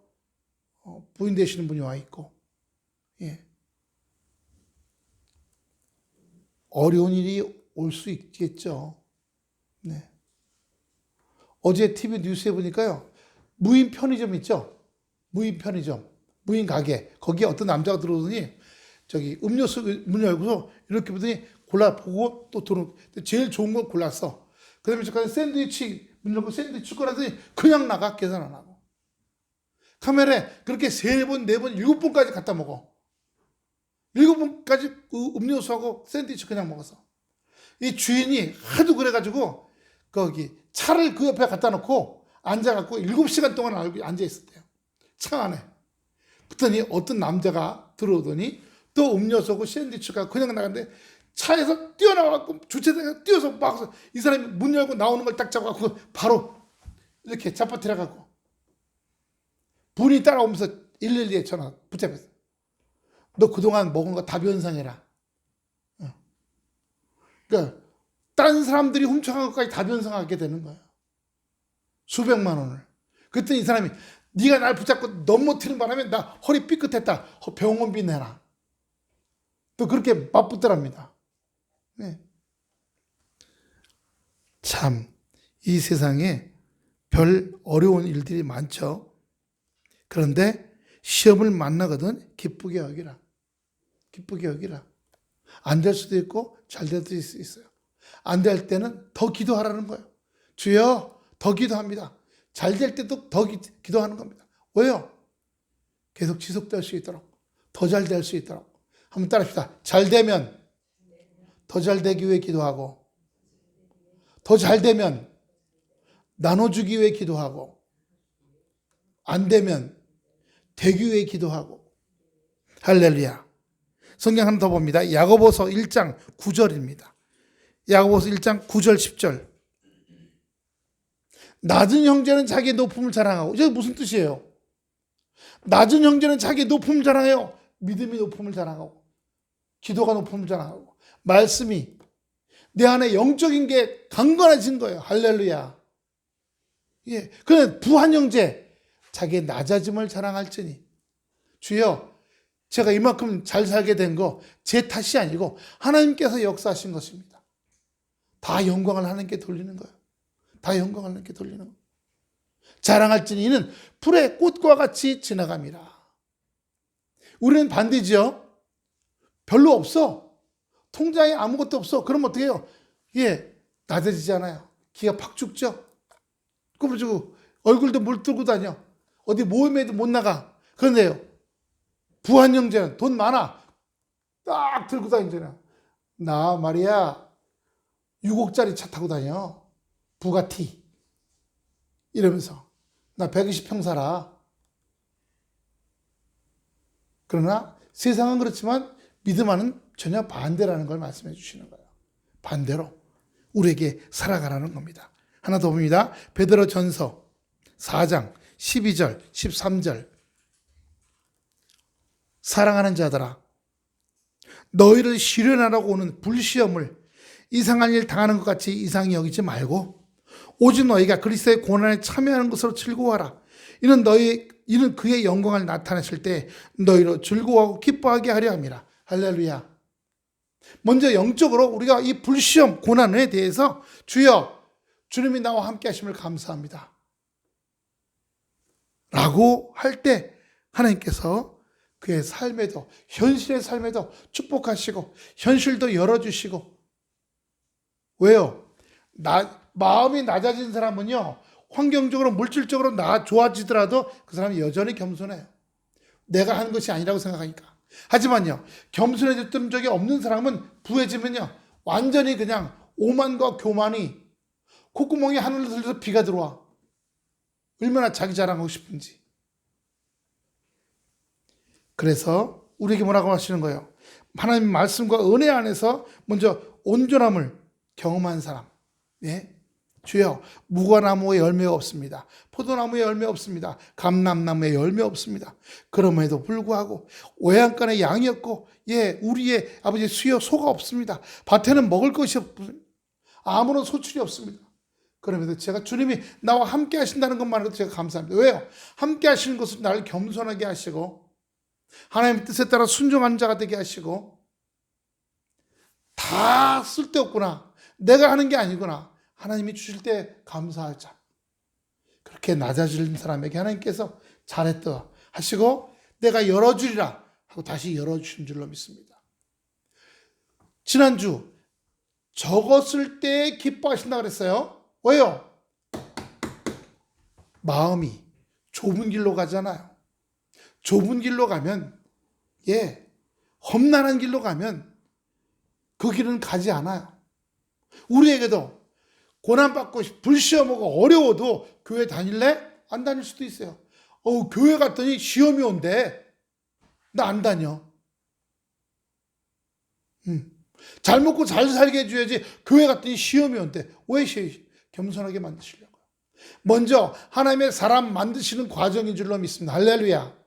부인 되시는 분이 와 있고 어려운 일이 올 수 있겠죠. 네. 어제 TV 뉴스에 보니까요. 무인 편의점 있죠? 무인 편의점, 무인 가게. 거기에 어떤 남자가 들어오더니 저기 음료수 문 열고서 이렇게 보더니 골라보고 또 들어. 제일 좋은 걸 골랐어. 그 다음에 잠깐 샌드위치 문 열고 샌드위치 꺼내더니 그냥 나가. 계산 안 하고. 카메라에 그렇게 3번, 4번, 7번까지 갖다 먹어. 7번까지 그 음료수하고 샌드위치 그냥 먹어서. 이 주인이 하도 그래가지고 거기 차를 그 옆에 갖다 놓고 앉아갖고 7시간 동안 앉아있었대요. 차 안에. 그랬더니 어떤 남자가 들어오더니 또 음료수하고 샌드위치가 그냥 나갔는데 차에서 뛰어나와갖고 주차장에 뛰어서 막 이 사람이 문 열고 나오는 걸 딱 잡아갖고 바로 이렇게 잡아들여갖고 분이 따라오면서 112에 전화 붙잡혔어. 너 그동안 먹은 거 다 변상해라. 그러니까 다른 사람들이 훔쳐간 것까지 다 변상하게 되는 거예요. 수백만 원을. 그랬더니 이 사람이 네가 날 붙잡고 넘어뜨리는 바람에 나 허리 삐끗했다. 병원비 내라. 또 그렇게 맞붙더랍니다. 네. 참, 이 세상에 별 어려운 일들이 많죠. 그런데 시험을 만나거든 기쁘게 여기라. 기쁘게 여기라. 안 될 수도 있고 잘 될 수도 있어요. 안 될 때는 더 기도하라는 거예요. 주여 더 기도합니다. 잘 될 때도 더 기도하는 겁니다. 왜요? 계속 지속될 수 있도록, 더 잘 될 수 있도록. 한번 따라합시다. 잘 되면 더 잘 되기 위해 기도하고, 더 잘 되면 나눠주기 위해 기도하고, 안 되면 되기 위해 기도하고. 할렐루야. 성경 하나 더 봅니다. 야고보서 1장 9절입니다. 야고보서 1장 9절 10절. 낮은 형제는 자기의 높음을 자랑하고. 이게 무슨 뜻이에요? 낮은 형제는 자기의 높음을 자랑해요. 믿음이 높음을 자랑하고, 기도가 높음을 자랑하고, 말씀이 내 안에 영적인 게 강건해진 거예요. 할렐루야. 예. 그는 부한 형제 자기의 낮아짐을 자랑할지니. 주여, 제가 이만큼 잘 살게 된 거 제 탓이 아니고 하나님께서 역사하신 것입니다. 다 영광을 하나님께 돌리는 거예요. 다 영광을 하나님께 돌리는 거예요. 자랑할지니 이는 풀의 꽃과 같이 지나갑니다. 우리는 반대죠. 별로 없어. 통장에 아무것도 없어. 그럼 어떻게 해요? 예, 낮아지잖아요. 기가 팍 죽죠. 그래가지고 얼굴도 물들고 다녀. 어디 모임에도 못 나가. 그런데요, 부한 형제는 돈 많아. 딱 들고 다니잖아. 나 말이야 6억짜리 차 타고 다녀. 부가티. 이러면서 나 120평 살아. 그러나 세상은 그렇지만 믿음과는 전혀 반대라는 걸 말씀해 주시는 거예요. 반대로 우리에게 살아가라는 겁니다. 하나 더 봅니다. 베드로전서 4장 12절 13절. 사랑하는 자들아, 너희를 시련하라고 오는 불시험을 이상한 일 당하는 것 같이 이상히 여기지 말고 오직 너희가 그리스도의 고난에 참여하는 것으로 즐거워하라. 이는 그의 영광을 나타내실 때 너희로 즐거워하고 기뻐하게 하려 함이라. 할렐루야. 먼저 영적으로 우리가 이 불시험 고난에 대해서 주여, 주님이 나와 함께 하심을 감사합니다 라고 할 때 하나님께서 그의 삶에도, 현실의 삶에도 축복하시고 현실도 열어주시고. 왜요? 마음이 낮아진 사람은요, 환경적으로 물질적으로 좋아지더라도 그 사람이 여전히 겸손해요. 내가 하는 것이 아니라고 생각하니까. 하지만요, 겸손해졌던 적이 없는 사람은 부해지면요, 완전히 그냥 오만과 교만이 콧구멍에 하늘을 들려서 비가 들어와. 얼마나 자기 자랑하고 싶은지. 그래서 우리에게 뭐라고 하시는 거예요? 하나님 말씀과 은혜 안에서 먼저 온전함을 경험한 사람. 예? 주여, 무화나무에 열매가 없습니다. 포도나무에 열매 없습니다. 감람나무에 열매 없습니다. 그럼에도 불구하고 외양간에 양이 없고, 예, 우리의 아버지 수여 소가 없습니다. 밭에는 먹을 것이 없습니다. 아무런 소출이 없습니다. 그럼에도 제가 주님이 나와 함께 하신다는 것만으로도 제가 감사합니다. 왜요? 함께 하시는 것은 나를 겸손하게 하시고 하나님의 뜻에 따라 순종하는 자가 되게 하시고, 다 쓸데없구나, 내가 하는 게 아니구나, 하나님이 주실 때 감사하자. 그렇게 낮아지는 사람에게 하나님께서 잘했다 하시고 내가 열어주리라 하고 다시 열어주신 줄로 믿습니다. 지난주 적었을 때 기뻐하신다 그랬어요. 왜요? 마음이 좁은 길로 가잖아요. 좁은 길로 가면, 예, 험난한 길로 가면 그 길은 가지 않아요. 우리에게도 고난받고 불시험하고 어려워도 교회 다닐래? 안 다닐 수도 있어요. 교회 갔더니 시험이 온대. 나 안 다녀. 잘 먹고 잘 살게 해줘야지. 교회 갔더니 시험이 온대. 왜 겸손하게 만드시려고요? 먼저 하나님의 사람 만드시는 과정인 줄로 믿습니다. 할렐루야.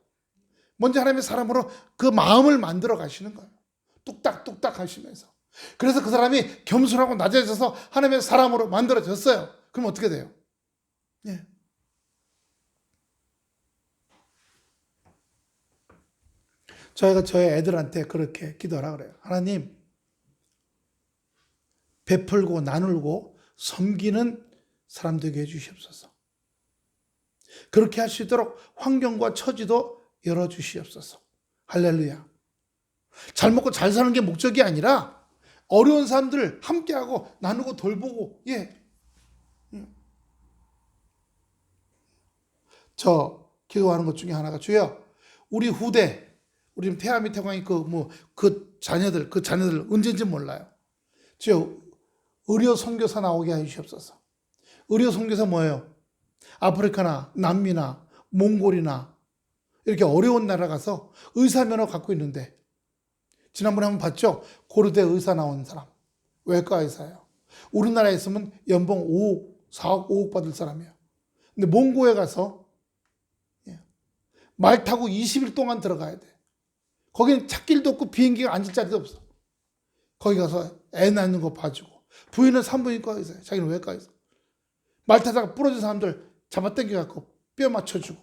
먼저 하나님의 사람으로 그 마음을 만들어 가시는 거예요. 뚝딱뚝딱 하시면서. 그래서 그 사람이 겸손하고 낮아져서 하나님의 사람으로 만들어졌어요. 그럼 어떻게 돼요? 예. 저희가 저희 애들한테 그렇게 기도하라 그래요. 하나님, 베풀고 나누고 섬기는 사람 되게 해주시옵소서. 그렇게 할 수 있도록 환경과 처지도 열어주시옵소서. 할렐루야. 잘 먹고 잘 사는 게 목적이 아니라 어려운 사람들 함께하고 나누고 돌보고, 예, 저 기도하는 것 중에 하나가 주여 우리 후대 우리 지금 태아미 태광이 그 자녀들 언제인지 몰라요. 주여 의료 선교사 나오게 해주시옵소서. 의료 선교사 뭐예요? 아프리카나 남미나 몽골이나 이렇게 어려운 나라 가서 의사 면허 갖고 있는데 지난번에 한번 봤죠? 고려대 의사 나온 사람 외과 의사예요. 우리나라에 있으면 연봉 5억 4억 5억 받을 사람이에요. 근데 몽고에 가서 말 타고 20일 동안 들어가야 돼. 거기는 찻길도 없고 비행기가 앉을 자리도 없어. 거기 가서 애 낳는 거 봐주고 부인은 산부인과 의사예요. 자기는 외과 의사. 말 타다가 부러진 사람들 잡아당겨갖고 뼈 맞춰주고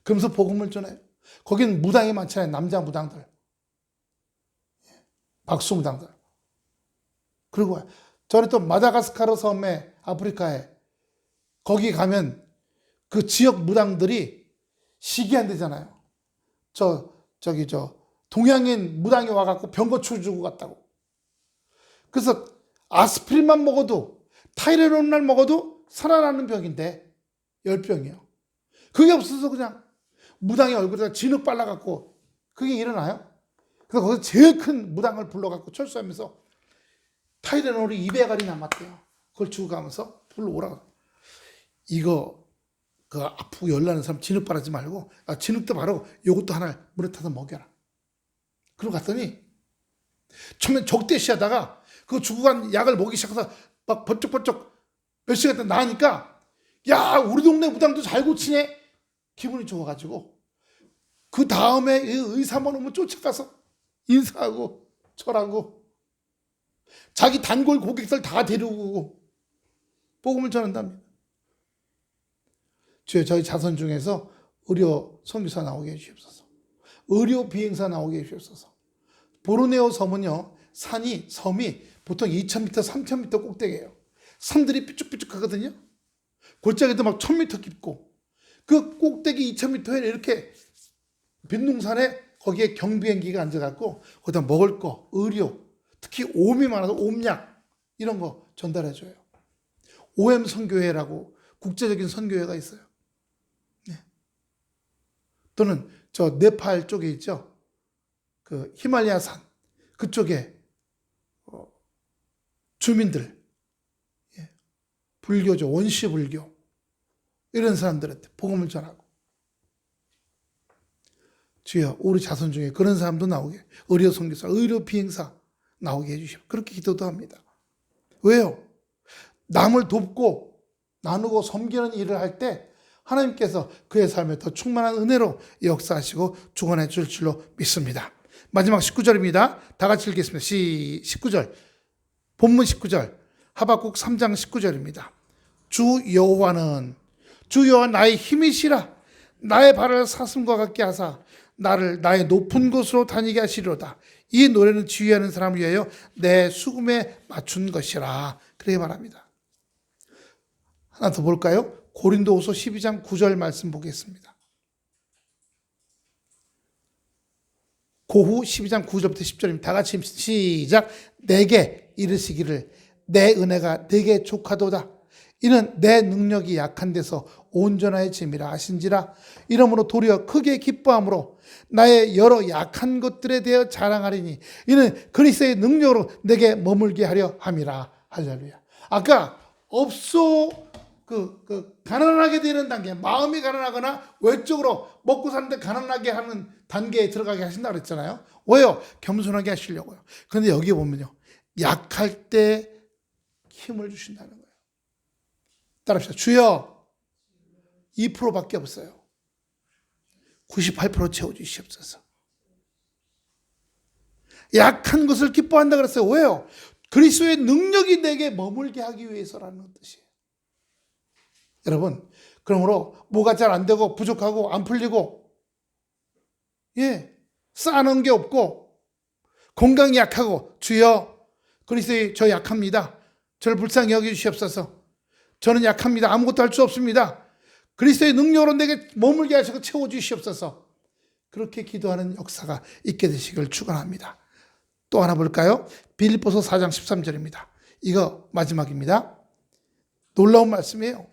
그러면서 복음을 전해요. 거기는 무당이 많잖아요. 남자 무당들. 박수 무당들. 그리고 저는 또 마다가스카르 섬에 아프리카에 거기 가면 그 지역 무당들이 시기한대잖아요. 저기 동양인 무당이 와갖고 병 고쳐주고 갔다고. 그래서 아스피린만 먹어도 타이레놀만 먹어도 살아나는 병인데 열병이요. 그게 없어서 그냥 무당의 얼굴에다 진흙 발라갖고 그게 일어나요? 그래서 거기서 제일 큰 무당을 불러갖고 철수하면서 타이레놀이 200알이 남았대요. 그걸 주고 가면서 불러오라고. 이거 그 아프고 열나는 사람 진흙 바르지 말고 진흙도 바르고 요것도 하나 물에 타서 먹여라. 그러고 갔더니 처음엔 적대시하다가 그 주고 간 약을 먹기 시작해서 막 번쩍번쩍 몇 시간 있다 나으니까 야 우리 동네 무당도 잘 고치네. 기분이 좋아가지고 그 다음에 의사만 오면 쫓아가서 인사하고 절하고 자기 단골 고객들 다 데리고 복음을 전한답니다. 주여 저희 자손 중에서 의료 선교사 나오게 해주시옵소서. 의료 비행사 나오게 해주시옵소서. 보르네오 섬은요 섬이 보통 2,000m, 3,000m 꼭대기예요. 산들이 삐쭉삐쭉하거든요. 골짜기도 막 1,000m 깊고 그 꼭대기 2,000m에 이렇게 빈둥산에 거기에 경비행기가 앉아갖고 거기다 먹을 거, 의료, 특히 오음이 많아서 오음약 이런 거 전달해줘요. OM 선교회라고 국제적인 선교회가 있어요. 네. 또는 저 네팔 쪽에 있죠. 그 히말라야 산 그쪽에 주민들 불교죠. 원시 불교 이런 사람들한테 복음을 전하고 주여 우리 자손 중에 그런 사람도 나오게 의료 선교사, 의료 비행사 나오게 해주시오. 그렇게 기도도 합니다. 왜요? 남을 돕고 나누고 섬기는 일을 할 때 하나님께서 그의 삶에 더 충만한 은혜로 역사하시고 주관해 줄 줄로 믿습니다. 마지막 19절입니다. 다 같이 읽겠습니다. 19절 본문 19절 하박국 3장 19절입니다. 주 여호와 나의 힘이시라. 나의 발을 사슴과 같게 하사 나를 나의 높은 곳으로 다니게 하시리로다. 이 노래는 지휘하는 사람을 위하여 내 수금에 맞춘 것이라. 그렇게 말합니다. 하나 더 볼까요? 고린도후서 12장 9절 말씀 보겠습니다. 고후 12장 9절부터 10절입니다. 다 같이 시작. 내게 이르시기를 내 은혜가 내게 족하도다. 이는 내 능력이 약한 데서 온전해짐이라 하신지라. 이러므로 도리어 크게 기뻐함으로 나의 여러 약한 것들에 대하여 자랑하리니 이는 그리스도의 능력으로 내게 머물게 하려 함이라. 할렐루야. 아까 가난하게 되는 단계, 마음이 가난하거나 외적으로 먹고 사는데 가난하게 하는 단계에 들어가게 하신다고 그랬잖아요. 왜요? 겸손하게 하시려고요. 그런데 여기 보면요. 약할 때 힘을 주신다는 거예요. 따라합시다. 주여 2%밖에 없어요. 98% 채워주시옵소서. 약한 것을 기뻐한다 그랬어요. 왜요? 그리스도의 능력이 내게 머물게 하기 위해서라는 뜻이에요. 여러분, 그러므로 뭐가 잘 안 되고 부족하고 안 풀리고 쌓아놓은 게 없고 건강이 약하고 주여 그리스도의 저 약합니다. 저를 불쌍히 여겨주시옵소서. 저는 약합니다. 아무것도 할 수 없습니다. 그리스도의 능력으로 내게 머물게 하시고 채워주시옵소서. 그렇게 기도하는 역사가 있게 되시길 축원합니다. 또 하나 볼까요? 빌립보서 4장 13절입니다. 이거 마지막입니다. 놀라운 말씀이에요.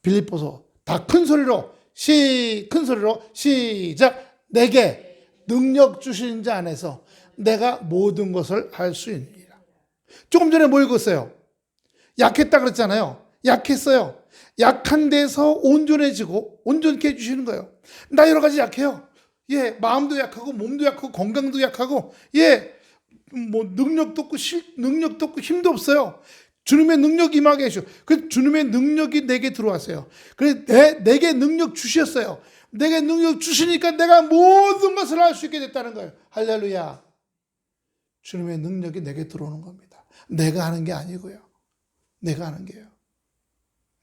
빌립보서 다 큰 소리로 시작. 내게 능력 주신 자 안에서 내가 모든 것을 할 수 있느니라. 조금 전에 뭐 읽었어요? 약했다 그랬잖아요. 약했어요. 약한 데서 온전해지고 온전케 해주시는 거예요. 나 여러 가지 약해요. 예, 마음도 약하고 몸도 약하고 건강도 약하고 예, 뭐 능력도 없고 능력도 없고 힘도 없어요. 주님의 능력이 임하게 하시오. 그 주님의 능력이 내게 들어왔어요. 그래 내게 능력 주셨어요. 내게 능력 주시니까 내가 모든 것을 할 수 있게 됐다는 거예요. 할렐루야. 주님의 능력이 내게 들어오는 겁니다. 내가 하는 게 아니고요. 내가 하는 게요.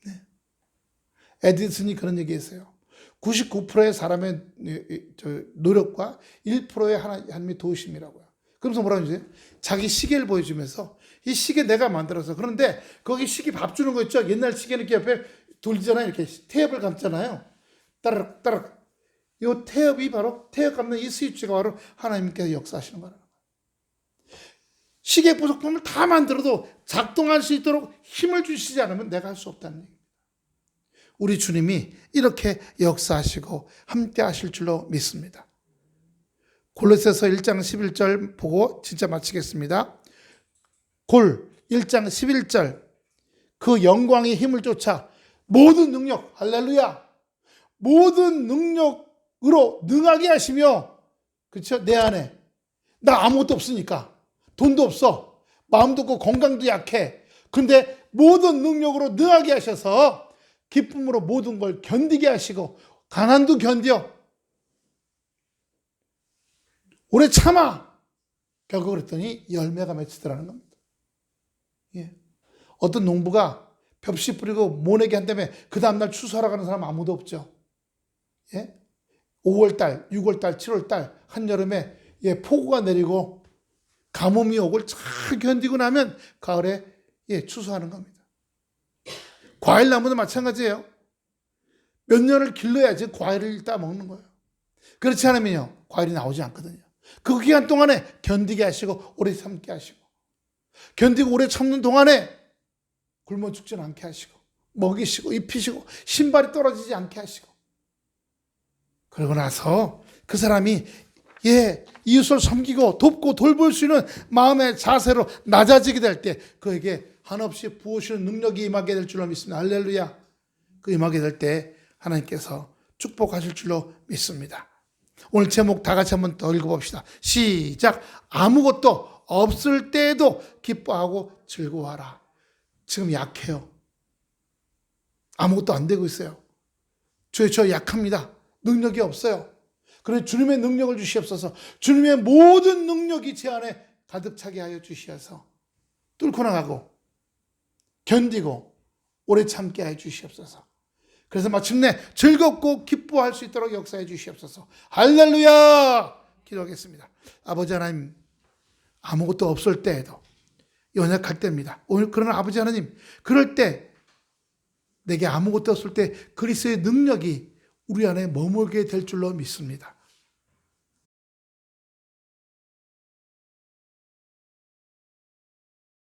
네. 에디슨이 그런 얘기했어요. 99%의 사람의 노력과 1%의 하나님의 도우심이라고요. 그러면서 뭐라고 하지? 자기 시계를 보여주면서 이 시계 내가 만들어서 그런데 거기 시계 밥 주는 거 있죠? 옛날 시계는 이렇게 옆에 돌리잖아요. 이렇게 태엽을 감잖아요. 따르륵 따르륵. 이 태엽이 바로 태엽 감는 이 스위치가 바로 하나님께서 역사하시는 거라는 거예요. 시계 부속품을 다 만들어도 작동할 수 있도록 힘을 주시지 않으면 내가 할 수 없다는 얘기입니다. 우리 주님이 이렇게 역사하시고 함께 하실 줄로 믿습니다. 골로새서 1장 11절 보고 진짜 마치겠습니다. 1장 11절 그 영광의 힘을 쫓아 모든 능력 할렐루야 모든 능력으로 능하게 하시며 그렇죠? 내 안에 나 아무것도 없으니까 돈도 없어 마음도 없고 건강도 약해 근데 모든 능력으로 능하게 하셔서 기쁨으로 모든 걸 견디게 하시고 가난도 견뎌 오래 참아 결국 그랬더니 열매가 맺히더라는 겁니다. 예. 어떤 농부가 벽시 뿌리고 모내기 한 다음에 그 다음날 추수하러 가는 사람 아무도 없죠. 예? 5월달, 6월달, 7월달 한여름에 예, 폭우가 내리고 가뭄이 오고 잘 견디고 나면 가을에 예, 추수하는 겁니다. 과일나무도 마찬가지예요. 몇 년을 길러야지 과일을 따먹는 거예요. 그렇지 않으면요 과일이 나오지 않거든요. 그 기간 동안에 견디게 하시고 오래 참게 하시고 견디고 오래 참는 동안에 굶어 죽지는 않게 하시고 먹이시고 입히시고 신발이 떨어지지 않게 하시고 그러고 나서 그 사람이 예 이웃을 섬기고 돕고 돌볼 수 있는 마음의 자세로 낮아지게 될 때 그에게 한없이 부으시는 능력이 임하게 될 줄로 믿습니다. 할렐루야. 그 임하게 될 때 하나님께서 축복하실 줄로 믿습니다. 오늘 제목 다 같이 한번 더 읽어봅시다. 시작. 아무것도 없을 때에도 기뻐하고 즐거워하라. 지금 약해요. 아무것도 안 되고 있어요. 저 약합니다. 능력이 없어요. 그래서 주님의 능력을 주시옵소서. 주님의 모든 능력이 제 안에 가득 차게 하여 주시어서 뚫고 나가고 견디고 오래 참게 하여 주시옵소서. 그래서 마침내 즐겁고 기뻐할 수 있도록 역사해 주시옵소서. 할렐루야! 기도하겠습니다. 아버지 하나님, 아무것도 없을 때에도 연약할 때입니다. 오늘 그러나 아버지 하나님, 그럴 때 내게 아무것도 없을 때 그리스도의 능력이 우리 안에 머물게 될 줄로 믿습니다.